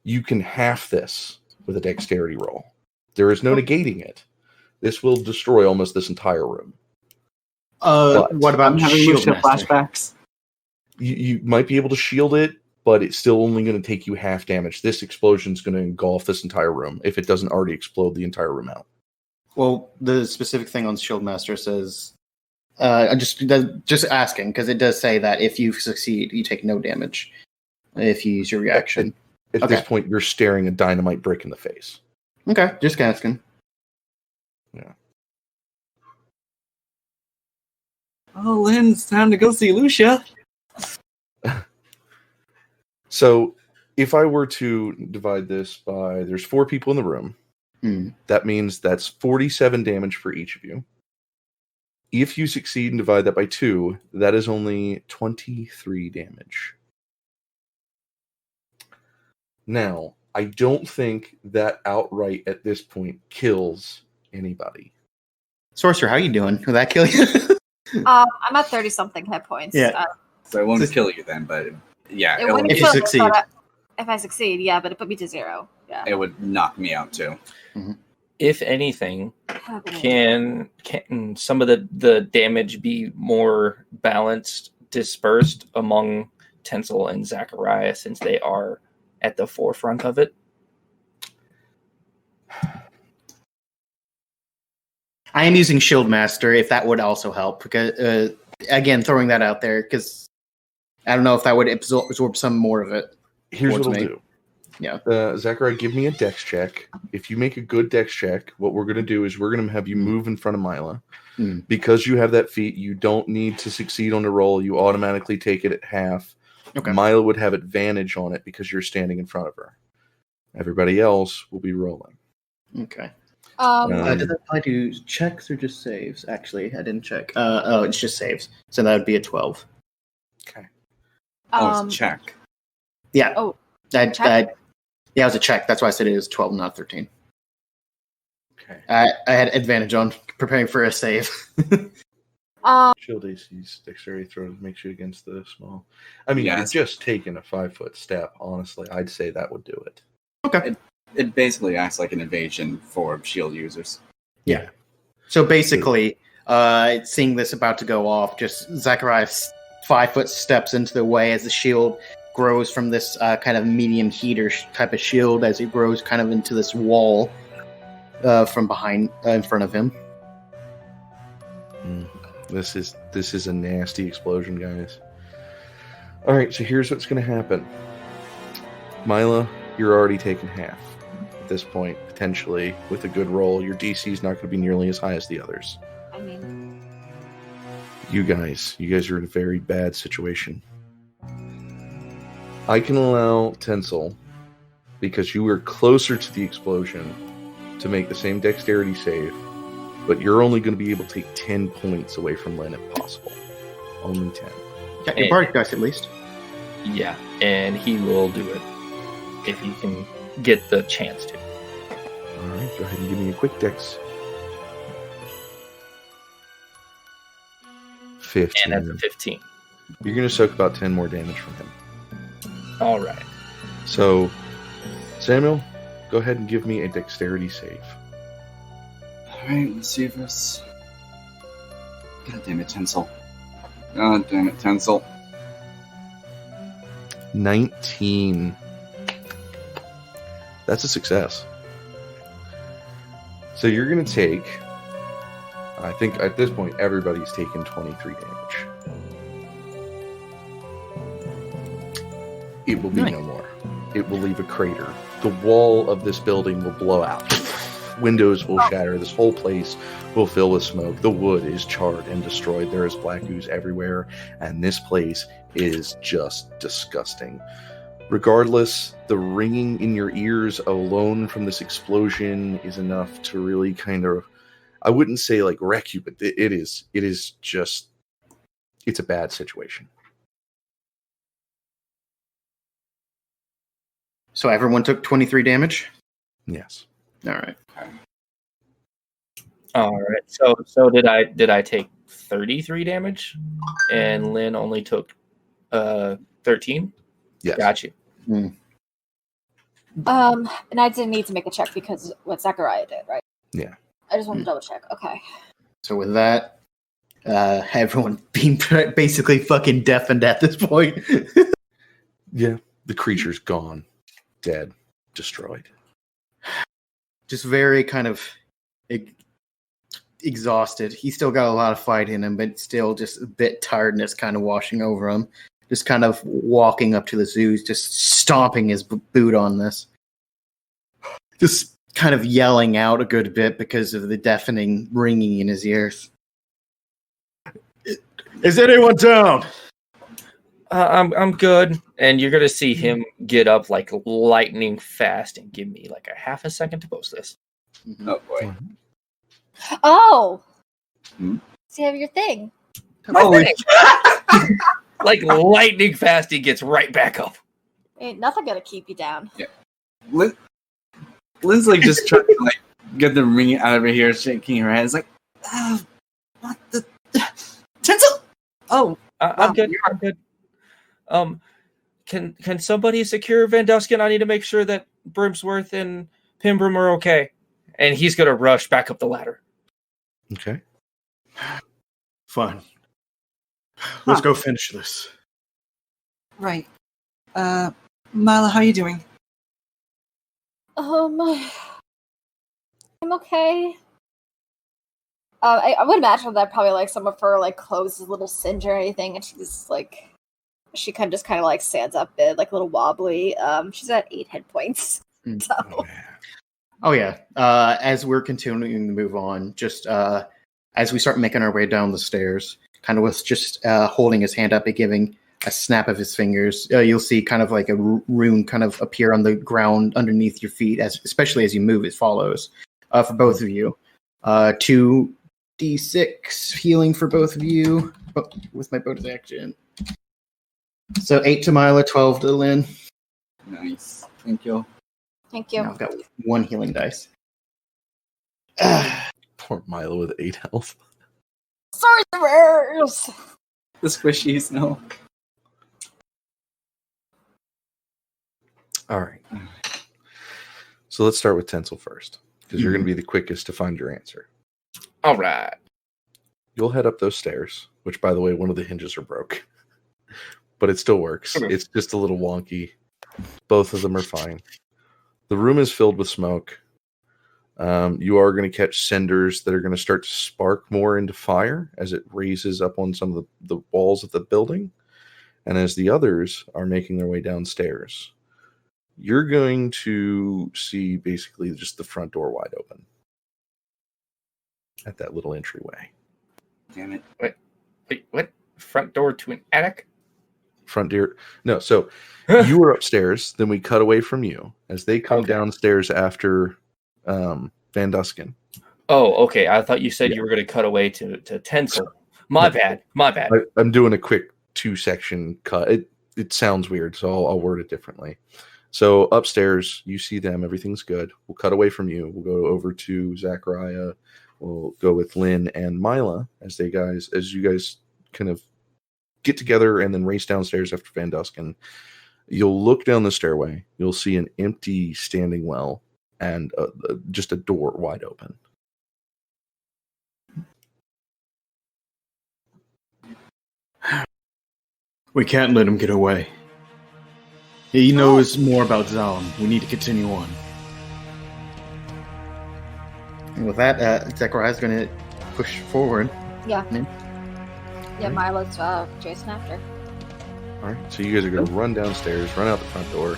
you can half this with a dexterity roll. There is no negating it. This will destroy almost this entire room. But What about I'm having Shield Lucia Master? flashbacks. You might be able to shield it, but it's still only going to take you half damage. This explosion is going to engulf this entire room if it doesn't already explode the entire room out. Well, the specific thing on Shield Master says, just asking, because it does say that if you succeed, you take no damage if you use your reaction. At this point, you're staring a dynamite brick in the face. Okay, just asking. Yeah. Oh, Lynn, it's time to go see Lucia. So, if I were to divide this by, there's 4 people in the room. That means that's 47 damage for each of you. If you succeed and divide that by 2, that is only 23 damage. Now, I don't think that outright at this point kills anybody. Sorcerer, how you doing? Will that kill you? I'm at 30-something hit points. Yeah. So it won't kill you then, but yeah, It wouldn't If you kill me, succeed. but if I succeed, yeah, but it put me to 0. Yeah. it would knock me out too. If anything, can some of the damage be more balanced, dispersed among Tensel and Zachariah since they are at the forefront of it? I am using Shield Master, if that would also help. Because again, throwing that out there, because I don't know if that would absorb some more of it. Here's what towards I'll me. do. Yeah. Zachariah, give me a dex check. If you make a good dex check, what we're going to do is we're going to have you move in front of Mila. Because you have that feat, you don't need to succeed on the roll. You automatically take it at half. Okay. Mila would have advantage on it because you're standing in front of her. Everybody else will be rolling. Okay. Um, Does that apply to checks or just saves? Actually, I didn't check. Oh, it's just saves. So that would be a 12. Okay. Oh, it's a check. Yeah. Oh, That, check? yeah, it was a check. That's why I said it was 12, not 13. Okay. I had advantage on preparing for a save. Shield AC's dexterity throws makes you against the small. I mean, Yes. you're just taking a 5-foot step. Honestly, I'd say that would do it. Okay. It basically acts like an evasion for shield users. Yeah. So basically, seeing this about to go off, just Zachariah 5-foot steps into the way as the shield grows from this kind of medium heater type of shield as it grows kind of into this wall from behind, in front of him. This is a nasty explosion, guys. All right, so here's what's going to happen. Mila, you're already taking half at this point. Potentially, with a good roll, your DC is not going to be nearly as high as the others. I mean, You guys are in a very bad situation. I can allow Tensel because you were closer to the explosion to make the same dexterity save, but you're only going to be able to take 10 points away from Lynn if possible. Only 10. Got your bardic dice at least. Yeah, and he will do it if he can get the chance to. All right, go ahead and give me a quick dex. 15. And that's a 15. You're going to soak about 10 more damage from him. All right. So, Samuel, go ahead and give me a dexterity save. Alright, let's see if this. God damn it, Tensel. God damn it, Tensel. 19. That's a success. So you're going to take, I think at this point, everybody's taken 23 damage. It will be no more. It will leave a crater. The wall of this building will blow out. Windows will shatter. This whole place will fill with smoke. The wood is charred and destroyed. There is black ooze everywhere, and this place is just disgusting. Regardless, the ringing in your ears alone from this explosion is enough to really kind of, I wouldn't say like wreck you, but it is just, it's a bad situation. So everyone took 23 damage? Yes. All right. All right. So did I take 33 damage, and Lynn only took 13? Yes. Got you. Mm. And I didn't need to make a check because what Zachariah did, right? Yeah. I just wanted to double check. Okay. So with that, everyone being basically fucking deafened at this point. Yeah. The creature's gone. Dead. Destroyed. Just very kind of exhausted. He's still got a lot of fight in him, but still just a bit tiredness kind of washing over him. Just kind of walking up to the zoos, just stomping his boot on this. Just kind of yelling out a good bit because of the deafening ringing in his ears. Is anyone down? I'm good, and you're gonna see him get up like lightning fast and give me like a half a second to post this. Oh boy. Oh! Hmm? So you have your thing. Holy Like lightning fast, he gets right back up. Ain't nothing gonna keep you down. Lynn's like just trying to like get the ring out of her hair, shaking her head. It's like, what the Tensel? Oh, I'm good. I'm good. Can somebody secure Vanduskin? I need to make sure that Brimsworth and Pimbram are okay. And he's gonna rush back up the ladder. Okay. Fine. Let's go finish this. Right. Mila, how are you doing? I'm okay. I would imagine that probably like some of her like clothes is a little singed or anything, and she's like, she kind of like stands up a bit, like a little wobbly. She's at 8 hit points. So. Oh yeah. As we're continuing to move on, just as we start making our way down the stairs, kind of with just holding his hand up and giving a snap of his fingers, you'll see kind of like a rune kind of appear on the ground underneath your feet, especially as you move. It follows for both of you. 2d6 healing for both of you with my bonus action. So 8 to Mila, 12 to Lynn. nice. Thank you. Thank you. Now I've got 1 healing dice. Poor Milo with 8 health. Sorcerers! The squishies, no. All right. So let's start with Tensel first, because you're going to be the quickest to find your answer. All right. You'll head up those stairs, which, by the way, one of the hinges are broke. But it still works. Okay. It's just a little wonky. Both of them are fine. The room is filled with smoke. You are going to catch cinders that are going to start to spark more into fire as it raises up on some of the walls of the building. And as the others are making their way downstairs, you're going to see basically just the front door wide open at that little entryway. Damn it. Wait, what? Front door to an attic? front door. No, so you were upstairs. Then we cut away from you as they come downstairs after Vanduskin. Oh, okay. I thought you said you were going to cut away to Tensel. My bad. I'm doing a quick 2-section cut. It sounds weird, so I'll word it differently. So upstairs, you see them. Everything's good. We'll cut away from you. We'll go over to Zachariah. We'll go with Lynn and Mila as you guys kind of get together and then race downstairs after Vanduskin. You'll look down the stairway. You'll see an empty standing well and just a door wide open. We can't let him get away. He knows more about Zaun. We need to continue on. And with that, Zachariah's going to push forward. Yeah. Lynn? Yeah, Mila's chasing after. All right, so you guys are going to run downstairs, run out the front door.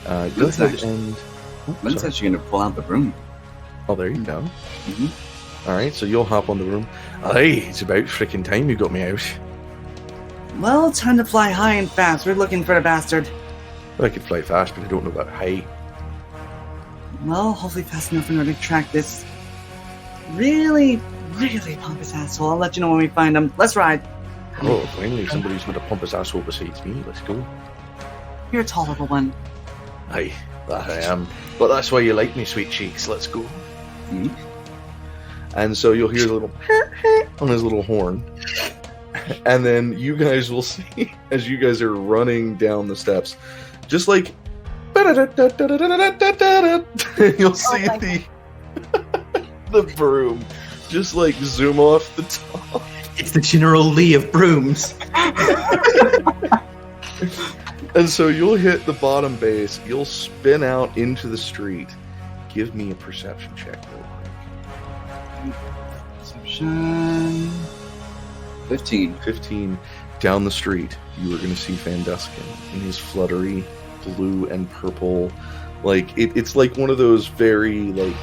Go Lynn's ahead and... Lynn's actually going to pull out the broom. Oh, there you go. Mm-hmm. All right, so you'll hop on the room. Hey, it's about freaking time you got me out. Well, time to fly high and fast. We're looking for the bastard. I could fly fast, but I don't know about high. Well, hopefully fast enough in order to track this really, really pompous asshole. I'll let you know when we find him. Let's ride. Oh, finally somebody's with a pompous asshole besides me. Let's go. You're a tall little one. Aye, that I am. But that's why you like me, sweet cheeks. Let's go. Hmm? And so you'll hear the little on his little horn. And then you guys will see, as you guys are running down the steps, just like you'll see the broom just like zoom off the top. It's the General Lee of brooms. And so you'll hit the bottom base, you'll spin out into the street. Give me a perception check real quick. Perception... 15. Down the street, you are going to see Vanduskin in his fluttery blue and purple. Like, it's like one of those very, like,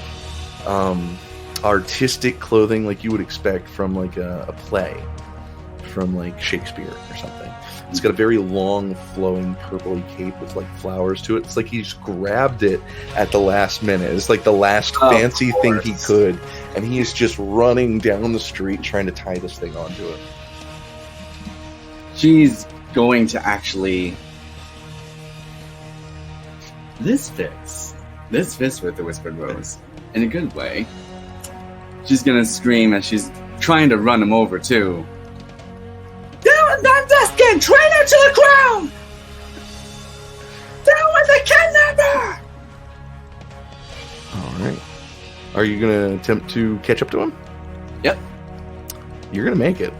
artistic clothing like you would expect from, like, a play from, like, Shakespeare or something. It's got a very long, flowing, purpley cape with, like, flowers to it. It's like he just grabbed it at the last minute. It's like the last fancy thing he could. And he is just running down the street trying to tie this thing onto it. She's going to actually... This fits with the Whispered Rose. In a good way. She's gonna scream as she's trying to run him over, too. Down, Vanduskin! Traitor to the ground! Down with the kidnapper! Alright. Are you going to attempt to catch up to him? Yep. You're going to make it.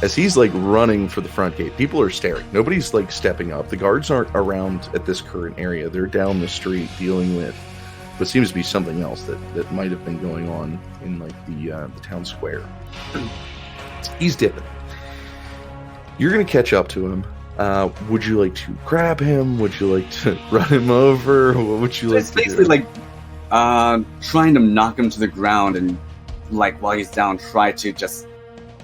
As he's, like, running for the front gate, people are staring. Nobody's, like, stepping up. The guards aren't around at this current area. They're down the street dealing with what seems to be something else that might have been going on in, like, the town square. He's dipping. You're going to catch up to him. Would you like to grab him? Would you like to run him over? What would you like to do? It's basically like trying to knock him to the ground and, like, while he's down, try to just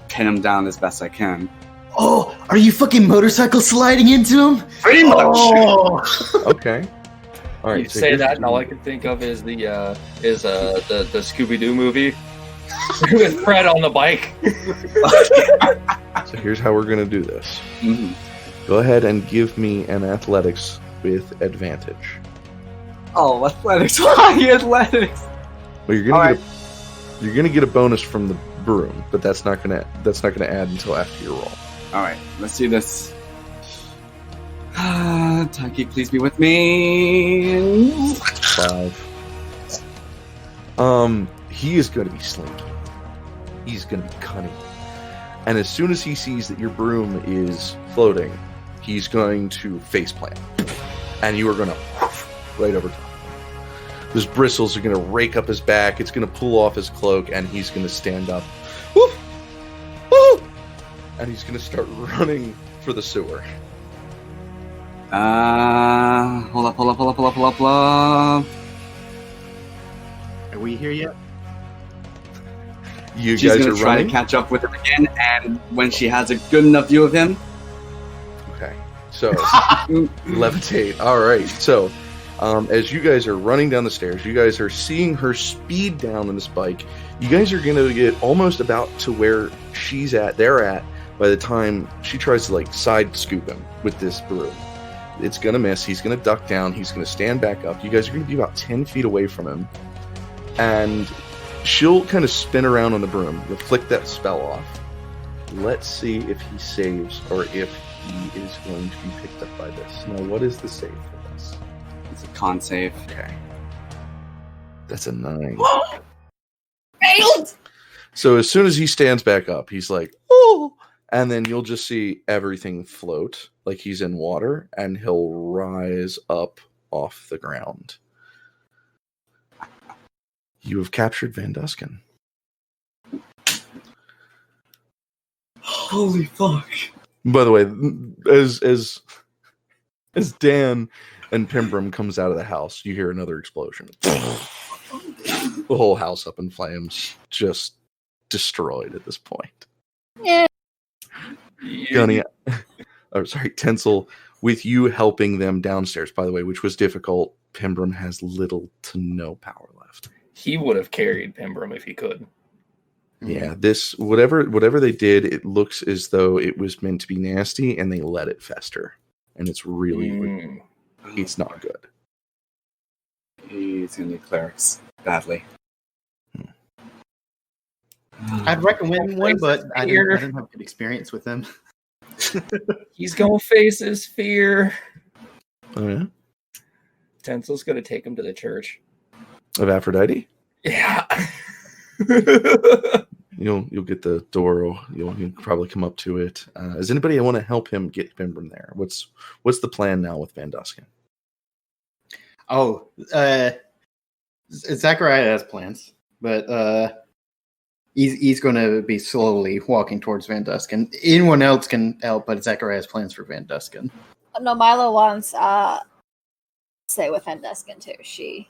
pin him down as best I can. Oh, are you fucking motorcycle sliding into him? Pretty much! Oh. Okay. All right. You say that, and all I can think of is the Scooby-Doo movie with Fred on the bike. So here's how we're going to do this. Mm-hmm. Go ahead and give me an athletics with advantage. Oh, athletics! Why athletics? Well, you're gonna get a bonus from the broom, but that's not gonna add until after your roll. All right, let's do this. Taki, please be with me. 5. He is going to be slinky. He's going to be cunning. And as soon as he sees that your broom is floating, he's going to faceplant. And you are going to right over top. Those bristles are going to rake up his back. It's going to pull off his cloak, and he's going to stand up. Woof! Woo! And he's going to start running for the sewer. Hold up. Are we here yet? She's guys gonna are try running? to catch up with him again, and when she has a good enough view of him, Okay. So, levitate. All right. So, as you guys are running down the stairs, you guys are seeing her speed down on this bike. You guys are going to get almost about to where they're at, by the time she tries to, like, side scoop him with this broom. It's going to miss. He's going to duck down. He's going to stand back up. You guys are going to be about 10 feet away from him. And she'll kind of spin around on the broom. You'll flick that spell off. Let's see if he saves or if he is going to be picked up by this. Now, what is the save for this? It's a con save. Okay. That's a 9. Failed! So as soon as he stands back up, he's like, oh! And then you'll just see everything float like he's in water, and he'll rise up off the ground. You have captured Vanduskin. Holy fuck. By the way, as Dan and Pimbram comes out of the house, you hear another explosion. The whole house up in flames, just destroyed at this point. Yeah. Gunny, Tensel, with you helping them downstairs, by the way, which was difficult, Pimbram has little to no power left. He would have carried Pimbram if he could. Yeah, this whatever they did, it looks as though it was meant to be nasty, and they let it fester, and it's really it's not good. He's gonna need clerics badly. I'd recommend one, but I didn't have good experience with them. He's gonna face his fear. Oh yeah, Tensel's gonna take him to the church of Aphrodite. Yeah. You'll get the door. You'll probably come up to it. Does anybody want to help him get Pimbram there? What's the plan now with Vanduskin? Oh, Zachariah has plans, but he's going to be slowly walking towards Vanduskin. Anyone else can help, but Zachariah has plans for Vanduskin. No, Mila wants stay with Vanduskin too. She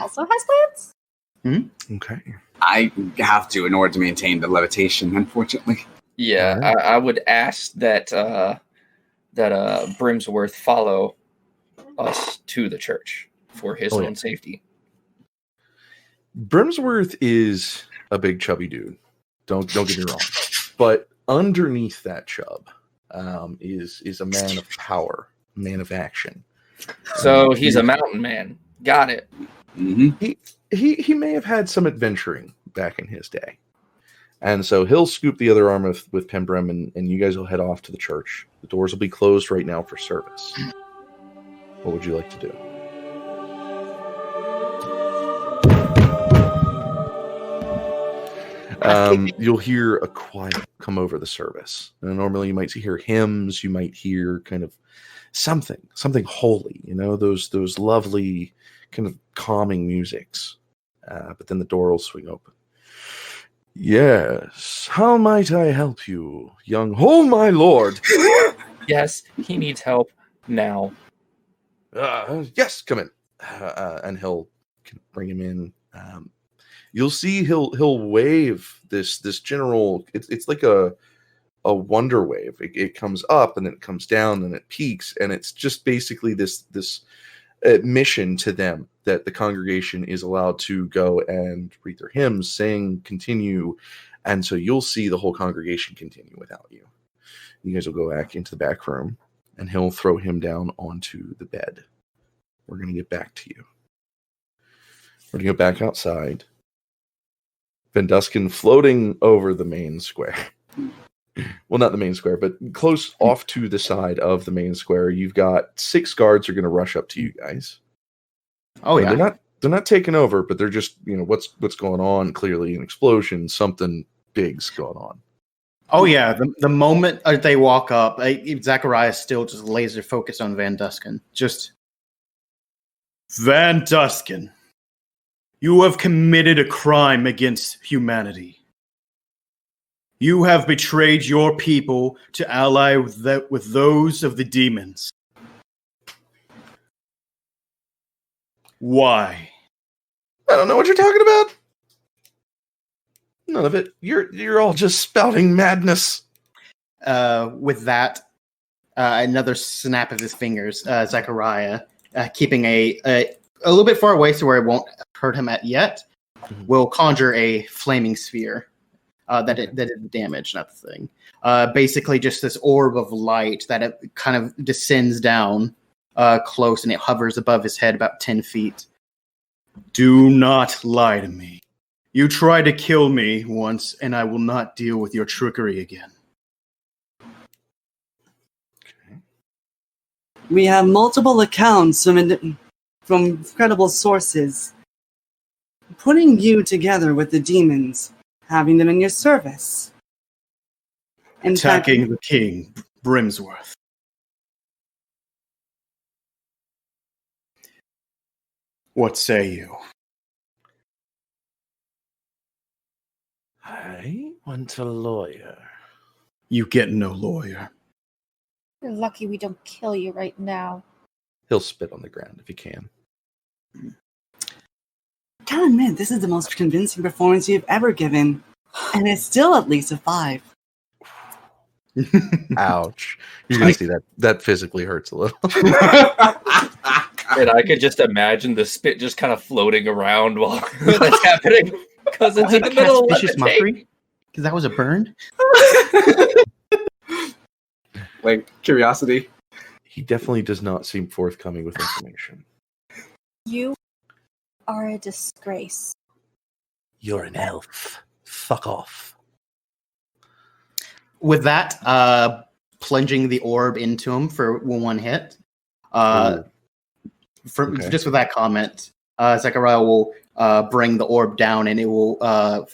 also has plans. Okay. I have to in order to maintain the levitation, unfortunately. Yeah, I would ask that Brimsworth follow us to the church for his own safety. Brimsworth is a big chubby dude. Don't get me wrong, but underneath that chub is a man of power, a man of action. So he's a mountain man. Got it. Mm-hmm. He may have had some adventuring back in his day. And so he'll scoop the other arm with Pimbram, and you guys will head off to the church. The doors will be closed right now for service. What would you like to do? You'll hear a quiet come over the service. And normally you might hear hymns, you might hear kind of something holy, those lovely kind of calming musics. But then the door will swing open. Yes, how might I help you, young? Oh, my lord! Yes, he needs help now. Yes, come in. And he'll bring him in. You'll see he'll wave this general. It's like a wonder wave. It comes up and then it comes down and it peaks, and it's just basically this mission to them that the congregation is allowed to go and read their hymns, sing, continue, and so you'll see the whole congregation continue without you. You guys will go back into the back room, and he'll throw him down onto the bed. We're going to get back to you. We're going to go back outside. Vanduskin floating over the main square. Well, not the main square, but close off to the side of the main square. You've got 6 guards are going to rush up to you guys. Oh, yeah. They're not taking over, but they're just, what's going on? Clearly an explosion, something big's going on. Oh, yeah. The moment they walk up, Zachariah is still just laser focused on Vanduskin. Just, Vanduskin, you have committed a crime against humanity. You have betrayed your people to ally with those of the demons. Why? I don't know what you're talking about. None of it. You're all just spouting madness. With that, another snap of his fingers, Zachariah, keeping a little bit far away so where it won't hurt him yet, will conjure a flaming sphere that did damage, not the thing. Basically just this orb of light that it kind of descends down close, and it hovers above his head about 10 feet. Do not lie to me. You tried to kill me once, and I will not deal with your trickery again. We have multiple accounts from credible sources putting you together with the demons, having them in your service. Attacking the king, Brimsworth. What say you? I want a lawyer. You get no lawyer. You're lucky we don't kill you right now. He'll spit on the ground if he can. Gotta admit, this is the most convincing performance you've ever given, and it's still at least a 5. Ouch. You're going to see that physically hurts a little. And I could just imagine the spit just kind of floating around while that's happening. Because it's in the middle of vicious mockery? Because that was a burn? Like, curiosity. He definitely does not seem forthcoming with information. You are a disgrace. You're an elf. Fuck off. With that, plunging the orb into him for one hit. Just with that comment, Zachariah will bring the orb down, and it will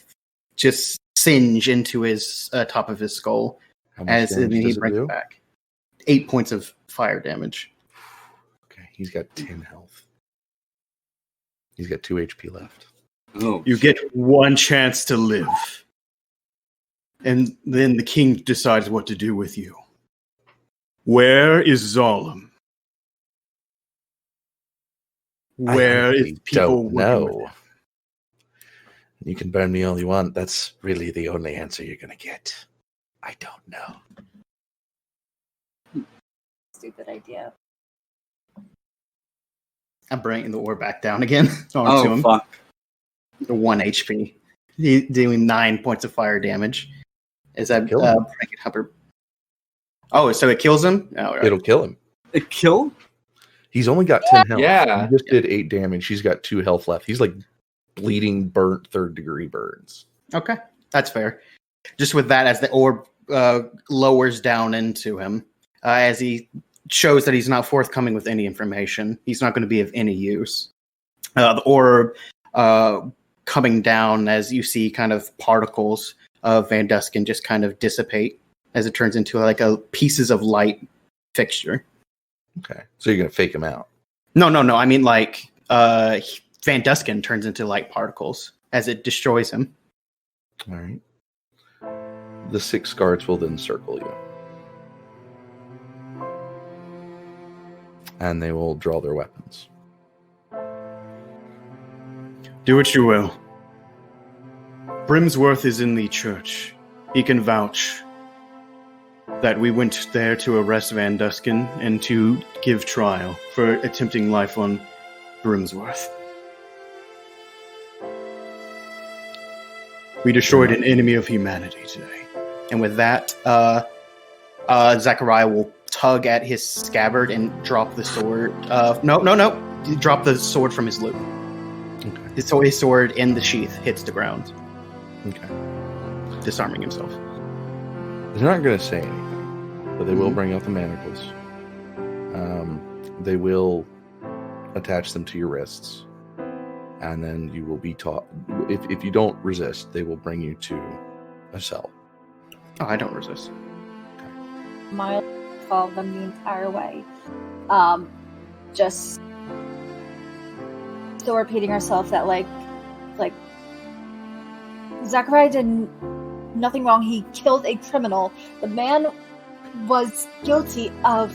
just singe into his top of his skull. How much damage he does it brings do? it back. 8 points of fire damage. Okay, he's got 10 health. He's got 2 HP left. Oh, You get one chance to live. And then the king decides what to do with you. Where is Zalem? Where is people don't working with know. him? You can burn me all you want. That's really the only answer you're going to get. I don't know. Stupid idea. I'm bringing the orb back down again onto him. Fuck. 1 HP. He's doing 9 points of fire damage. Is that Kill him. break it upper? Oh, so it kills him? Oh, right. It'll kill him. A kill? He's only got 10 health. Yeah. He just did 8 damage. He's got 2 health left. He's like bleeding, burnt, 3rd-degree burns. Okay, that's fair. Just with that, as the orb lowers down into him, as he shows that he's not forthcoming with any information, he's not going to be of any use. The orb coming down, as you see kind of particles of Vanduskin just kind of dissipate as it turns into like a pieces of light fixture. Okay. So you're going to fake him out. No. I mean, like, Vanduskin turns into light particles as it destroys him. All right. The 6 guards will then circle you. And they will draw their weapons. Do what you will. Brimsworth is in the church. He can vouch that we went there to arrest Vanduskin and to give trial for attempting life on Brimsworth. We destroyed an enemy of humanity today. And with that, Zachariah will tug at his scabbard and drop the sword. No. Drop the sword from his loop. Okay. His sword in the sheath hits the ground, Okay. disarming himself. They're not going to say anything, but they will bring out the manacles. They will attach them to your wrists, and then you will be taught. If you don't resist, they will bring you to a cell. Oh, I don't resist. Mila followed them the entire way. Just still repeating herself that like Zachariah did nothing wrong. He killed a criminal. The man was guilty of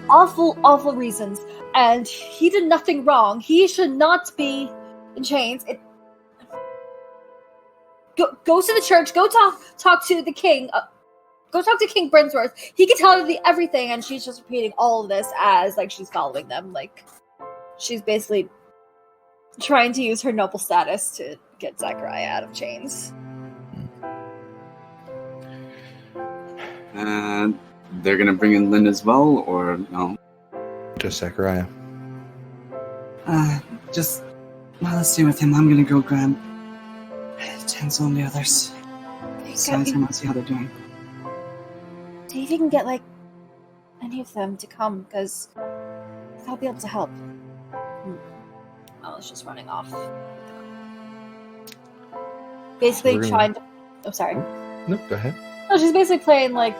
awful reasons, and he did nothing wrong. He should not be in chains. Go to the church. Go talk to the king. go talk to King Brimsworth. He can tell you everything, and she's just repeating all of this as like she's following them. Like she's basically trying to use her noble status to get Zachariah out of chains. And they're gonna bring in Lynn as well, or no? Just Zachariah. Just let's stay with him. I'm gonna go grab Tensel and the others. Besides him, I'll see how they're doing. See if you can get like any of them to come, because they'll be able to help. Oh, it's just running off. Basically trying to... Oh, sorry. No, go ahead. No, she's basically playing like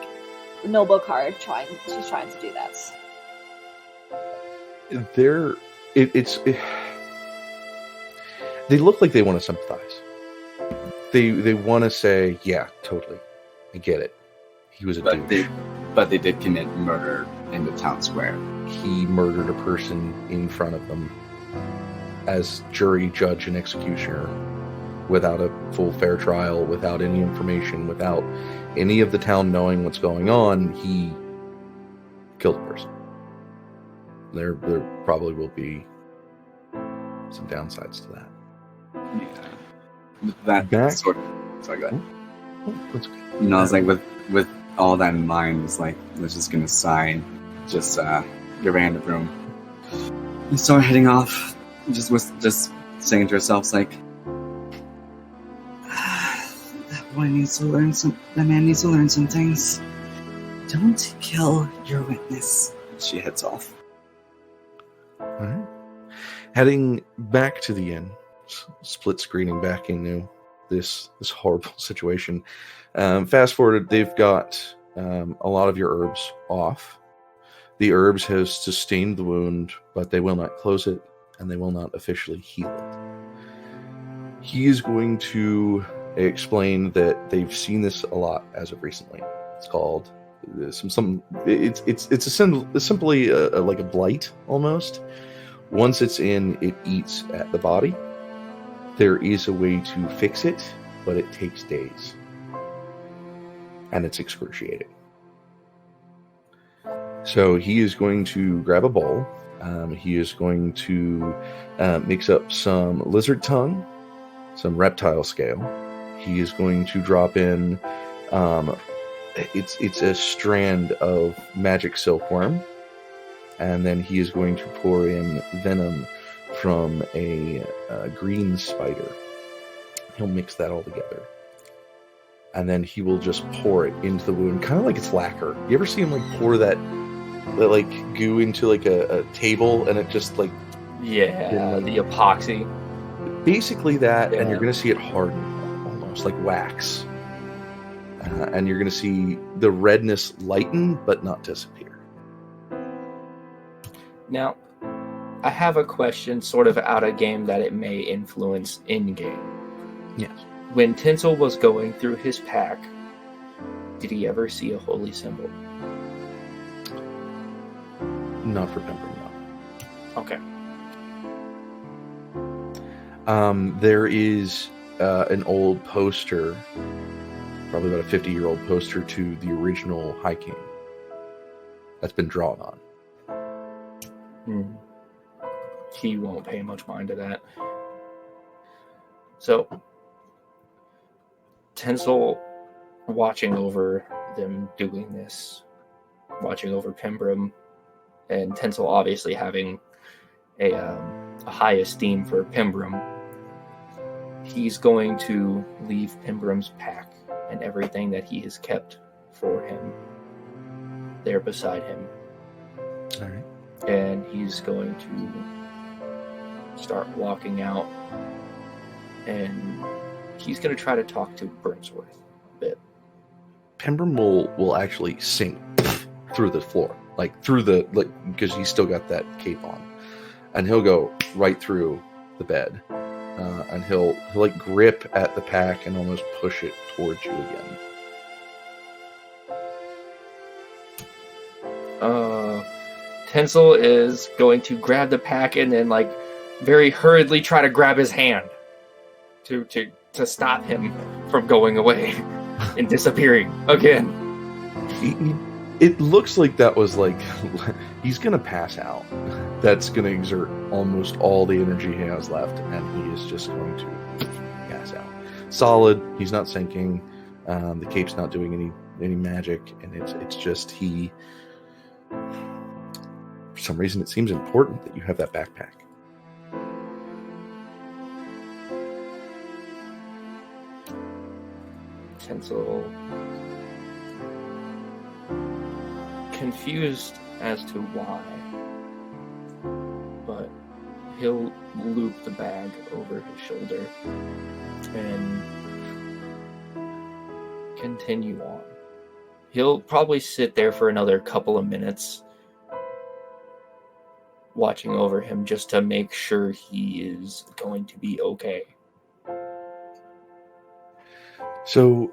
the noble card. She's trying to do that. They look like they want to sympathize. They want to say, yeah, totally, I get it. He was a douche. But they did commit murder in the town square. He murdered a person in front of them as jury, judge, and executioner without a full fair trial, without any information, without any of the town knowing what's going on. He killed a person. There probably will be some downsides to that. Yeah. Back? Sort of. Sorry, go ahead. Oh, that's okay. You know, I was like, with all that in mind, it's like, we're just gonna sigh, just get right in the room. You start heading off, just saying to yourself, it's like, that man needs to learn some things. Don't kill your witness. She heads off. All right. Heading back to the inn, split screening back into this horrible situation. Fast forward, they've got a lot of your herbs off. The herbs have sustained the wound, but they will not close it, and they will not officially heal it. He is going to explain that they've seen this a lot as of recently. It's called it's simply like a blight almost. Once it's in, it eats at the body. There is a way to fix it, but it takes days. And it's excruciating. So he is going to grab a bowl. He is going to mix up some lizard tongue, some reptile scale. He is going to drop in, it's a strand of magic silkworm. And then he is going to pour in venom from a green spider. He'll mix that all together. And then he will just pour it into the wound, kind of like it's lacquer. You ever see him like pour that like goo into like a table and it just like... Yeah, the epoxy. Basically that, Yeah. and you're going to see it harden, almost like wax. And you're going to see the redness lighten, but not disappear. Now, I have a question sort of out of game that it may influence in-game. Yes. When Tensel was going through his pack, did he ever see a holy symbol? Not for Pembroke, no. Okay. There is an old poster, probably about a 50-year-old poster to the original High King that's been drawn on. He won't pay much mind to that. So, Tensel watching over them doing this, watching over Pembroke, and Tensel obviously having a high esteem for Pembroke, he's going to leave Pembroke's pack and everything that he has kept for him there beside him. All right. And he's going to start walking out, and he's going to try to talk to Brimsworth a bit. Pembroke will actually sink through the floor, because he's still got that cape on, and he'll go right through the bed, and he'll like grip at the pack and almost push it towards you again. Tensel is going to grab the pack and then like very hurriedly try to grab his hand to stop him from going away and disappearing again. It looks like that was like he's gonna pass out. That's gonna exert almost all the energy he has left, and he is just going to pass out. Solid. He's not sinking. The cape's not doing any magic, and it's just he. For some reason, it seems important that you have that backpack. Tensel, confused as to why, but he'll loop the bag over his shoulder and continue on. He'll probably sit there for another couple of minutes, watching over him just to make sure he is going to be okay. So,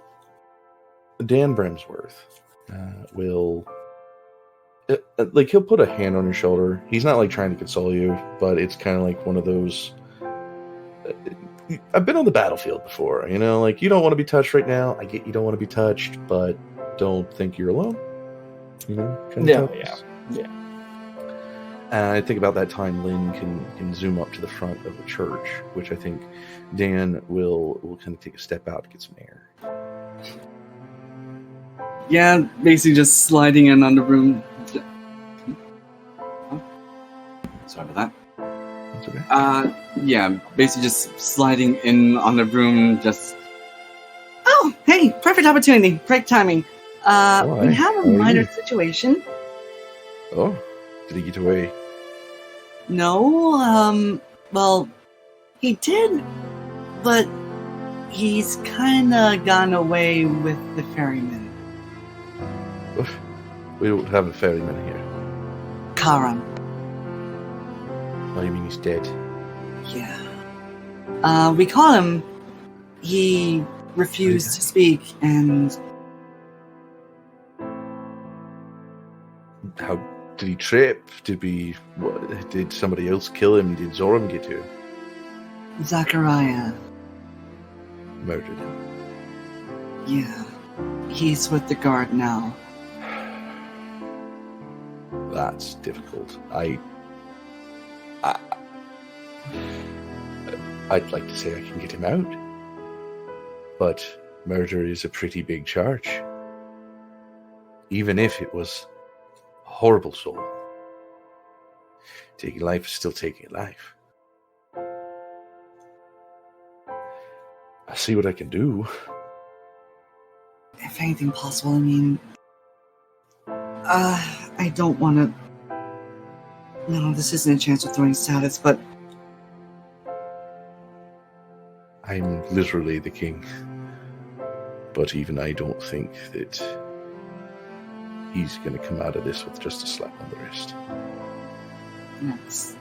Dan Brimsworth will... like, he'll put a hand on your shoulder. He's not, like, trying to console you, but it's kind of like one of those... I've been on the battlefield before, you know? Like, you don't want to be touched right now. I get you don't want to be touched, but don't think you're alone. You know? Yeah. I think about that time Lynn can zoom up to the front of the church, which I think Dan will kind of take a step out to get some air. Yeah, basically just sliding in on the room. Oh, sorry about that. That's okay. Yeah, basically just sliding in on the room, just... Oh, hey, perfect opportunity. Great timing. Why? We have a How are minor you? situation. Oh, did he get away? No, well, he did, but he's kinda gone away with the ferryman. Oof. We don't have a ferryman here. Karam. Oh, you mean he's dead? Yeah. We caught him. He refused to speak, and How did he trip? Did somebody else kill him? Did Zoram get to him? Zachariah. Murdered him. Yeah. He's with the guard now. That's difficult. I'd like to say I can get him out, but murder is a pretty big charge. Even if it was a horrible soul, taking life is still taking a life. I'll see what I can do. If anything possible, I mean... I don't want to... No, this isn't a chance of throwing status, but... I'm literally the king. But even I don't think that he's going to come out of this with just a slap on the wrist. Yes.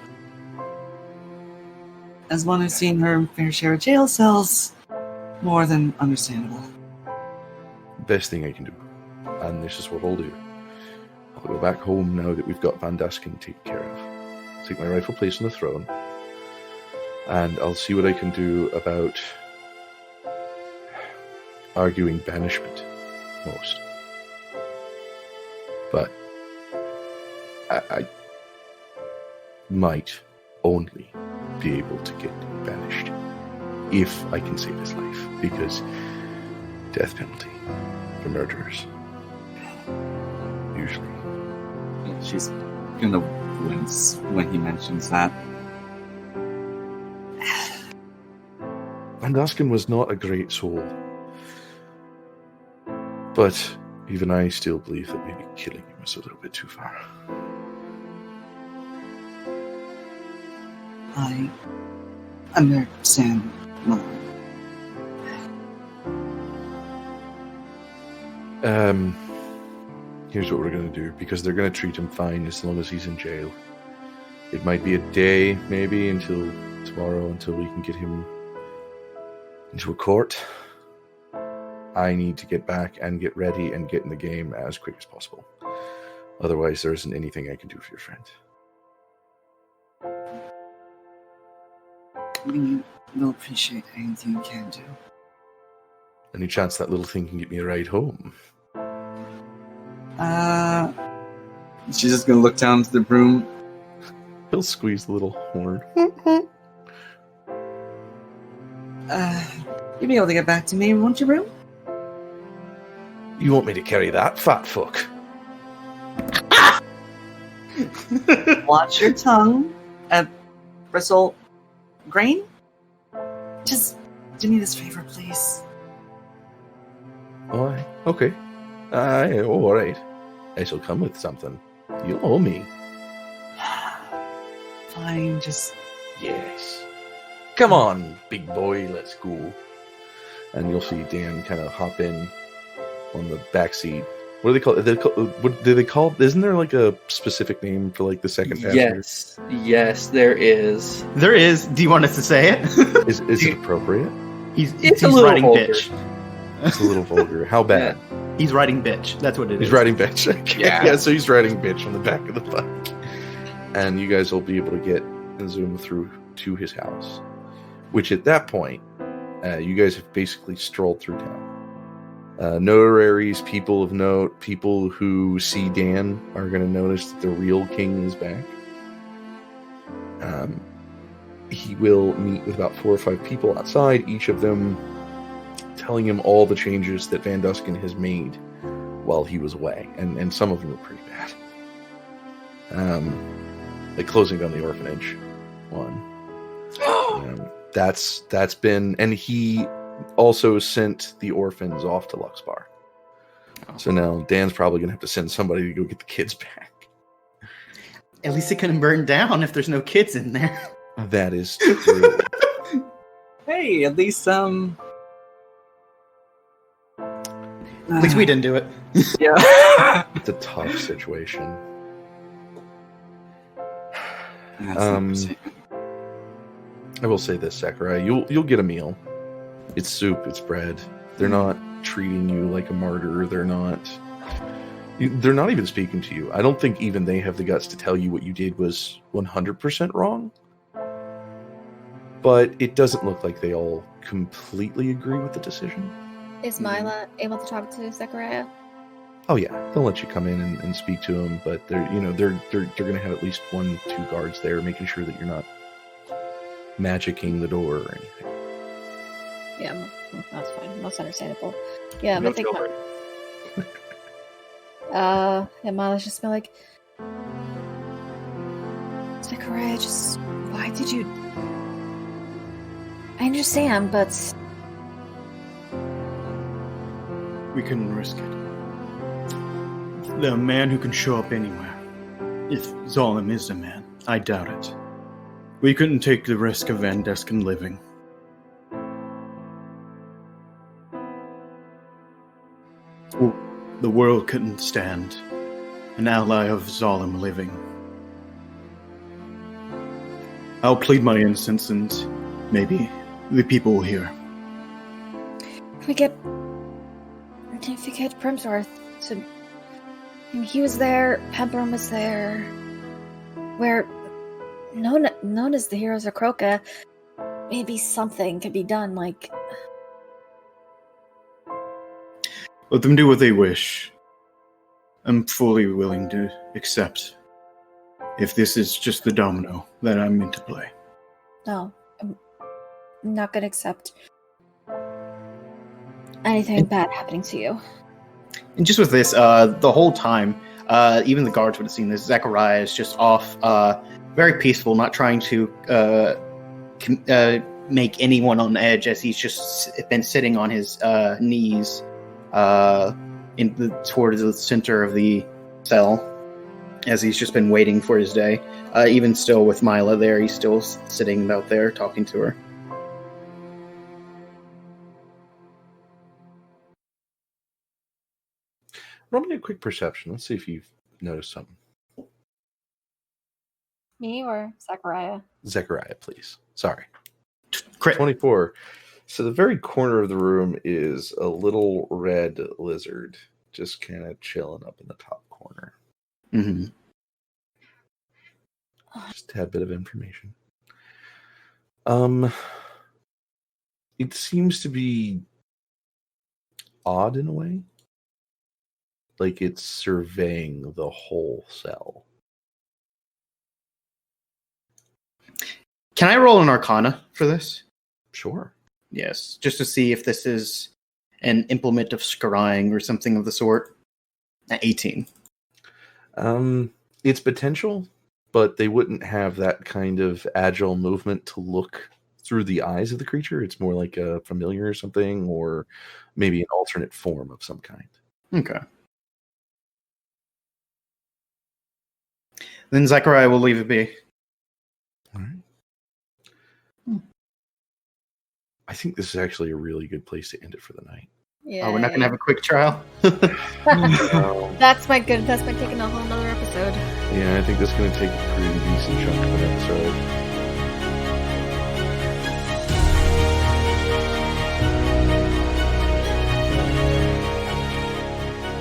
As one who's seen her fair share of jail cells, more than understandable. Best thing I can do. And this is what I'll do. I'll go back home now that we've got Vanduskin taken care of. Take my rightful place on the throne. And I'll see what I can do about arguing banishment, most. But I might only be able to get banished if I can save his life, because death penalty for murderers, usually. Yeah, she's gonna wince when he mentions that. Vanduskin was not a great soul, but even I still believe that maybe killing him was a little bit too far. I understand, Mother. Here's what we're going to do, because they're going to treat him fine as long as he's in jail. It might be a day, maybe, until tomorrow, until we can get him into a court. I need to get back and get ready and get in the game as quick as possible. Otherwise, there isn't anything I can do for your friend. We will appreciate anything you can do. Any chance that little thing can get me a ride home? She's just gonna look down to the broom. He'll squeeze the little horn. You'll be able to get back to me, won't you, Broom? You want me to carry that, fat fuck? Watch your tongue, Bristle Grain. Just do me this favor, please. Alright, okay. Alright. I shall come with something. You owe me. Fine, just Yes. Come on, big boy, let's go. And you'll see Dan kind of hop in on the back seat. What do they call it? What do they call? Isn't there like a specific name for like the second passenger? Yes, there is. There is. Do you want us to say it? Is it appropriate? He's a little riding vulgar. bitch. It's a little vulgar. How bad? He's riding bitch. That's what it is. He's riding bitch. Okay. Yeah. Yeah, so he's riding bitch on the back of the bike. And you guys will be able to get and zoom through to his house. Which at that point, you guys have basically strolled through town. Notaries, people of note, people who see Dan are going to notice that the real king is back. He will meet with about 4 or 5 people outside, each of them telling him all the changes that Vanduskin has made while he was away, and some of them are pretty bad. Like closing down the orphanage one. That's been, and he also sent the orphans off to Luxbar. So now Dan's probably gonna have to send somebody to go get the kids back. At least it couldn't burn down if there's no kids in there. That is true. Hey, at least At least we didn't do it. Yeah. It's a tough situation. That's not I will say this, Zachariah, you'll get a meal. It's soup, it's bread. They're not treating you like a martyr. They're not even speaking to you. I don't think even they have the guts to tell you what you did was 100% wrong. But it doesn't look like they all completely agree with the decision. Is Mila able to talk to Zachariah? Oh yeah, they'll let you come in and speak to him, but they're going to have at least 1-2 guards there, making sure that you're not magicking the door or anything. Yeah, that's fine. That's understandable. Yeah, No I think children. and Mila's just been like, Zachariah, just why did you? I understand, but We couldn't risk it. The man who can show up anywhere. If Zalem is a man, I doubt it. We couldn't take the risk of Vanduskin living. The world couldn't stand an ally of Zalem living. I'll plead my innocence, and maybe the people will hear. if we get Brimsworth, so he was there, Pemberton was there, where known as the heroes of Kroka, maybe something could be done, like Let them do what they wish. I'm fully willing to accept if this is just the domino that I'm meant to play. no, I'm not gonna accept anything bad happening to you. And just with this, the whole time, even the guards would have seen this. Zachariah is just off, very peaceful, not trying to make anyone on edge, as he's just been sitting on his knees towards the center of the cell, as he's just been waiting for his day. Even still with Mila there, he's still sitting out there talking to her. Roll me a quick perception. Let's see if you've noticed something. Me or Zachariah? Zachariah, please. Sorry. Crit. 24. So the very corner of the room is a little red lizard just kind of chilling up in the top corner. Mm-hmm. Just a tad bit of information. It seems to be odd in a way. like it's surveying the whole cell. Can I roll an Arcana for this? Sure. Yes, just to see if this is an implement of scrying or something of the sort. 18. It's potential, but they wouldn't have that kind of agile movement to look through the eyes of the creature. It's more like a familiar or something, or maybe an alternate form of some kind. Okay. Then Zachariah will leave it be. All right. I think this is actually a really good place to end it for the night. Yeah. Oh, we're not going to have a quick trial? That's my taking a whole nother episode. Yeah, I think this is going to take a pretty decent chunk of an episode.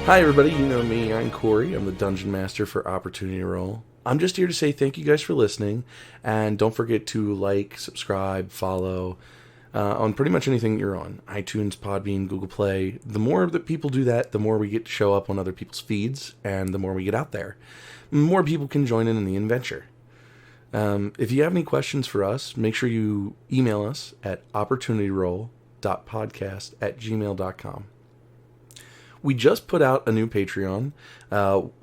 Hi, everybody. You know me. I'm Corey. I'm the Dungeon Master for Opportunity Roll. I'm just here to say thank you guys for listening, and don't forget to like, subscribe, follow on pretty much anything you're on. iTunes, Podbean, Google Play. The more that people do that, the more we get to show up on other people's feeds, and the more we get out there. More people can join in the adventure. If you have any questions for us, make sure you email us at opportunityroll.podcast@gmail.com. We just put out a new Patreon.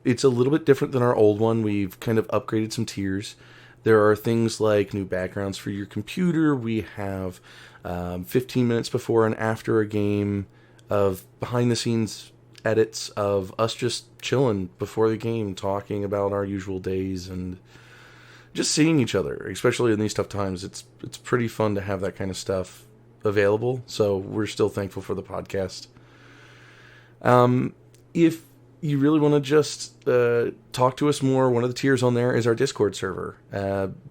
It's a little bit different than our old one. We've kind of upgraded some tiers. There are things like new backgrounds for your computer. We have 15 minutes before and after a game of behind-the-scenes edits of us just chilling before the game, talking about our usual days and just seeing each other, especially in these tough times. It's pretty fun to have that kind of stuff available, so we're still thankful for the podcast. If you really want to just talk to us more, one of the tiers on there is our Discord server.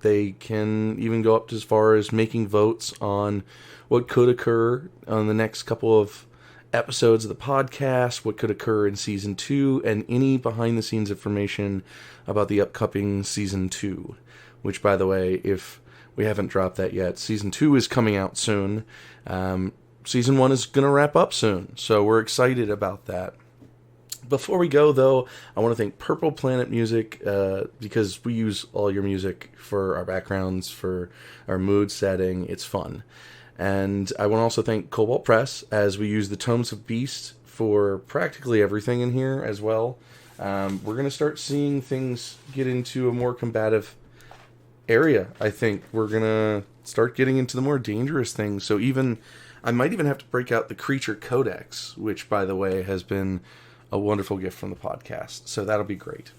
They can even go up to as far as making votes on what could occur on the next couple of episodes of the podcast, what could occur in Season 2, and any behind-the-scenes information about the upcoming Season 2. Which, by the way, if we haven't dropped that yet, Season 2 is coming out soon. Season 1 is going to wrap up soon, so we're excited about that. Before we go, though, I want to thank Purple Planet Music, because we use all your music for our backgrounds, for our mood setting. It's fun. And I want to also thank Kobold Press, as we use the Tomes of Beast for practically everything in here as well. We're going to start seeing things get into a more combative area, I think. We're going to start getting into the more dangerous things. So I might even have to break out the Creature Codex, which, by the way, has been a wonderful gift from the podcast. So that'll be great.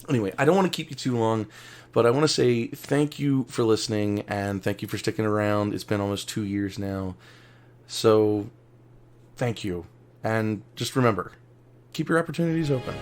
Anyway, I don't want to keep you too long, but I want to say thank you for listening, and thank you for sticking around. It's been almost 2 years now. So thank you. And just remember, keep your opportunities open.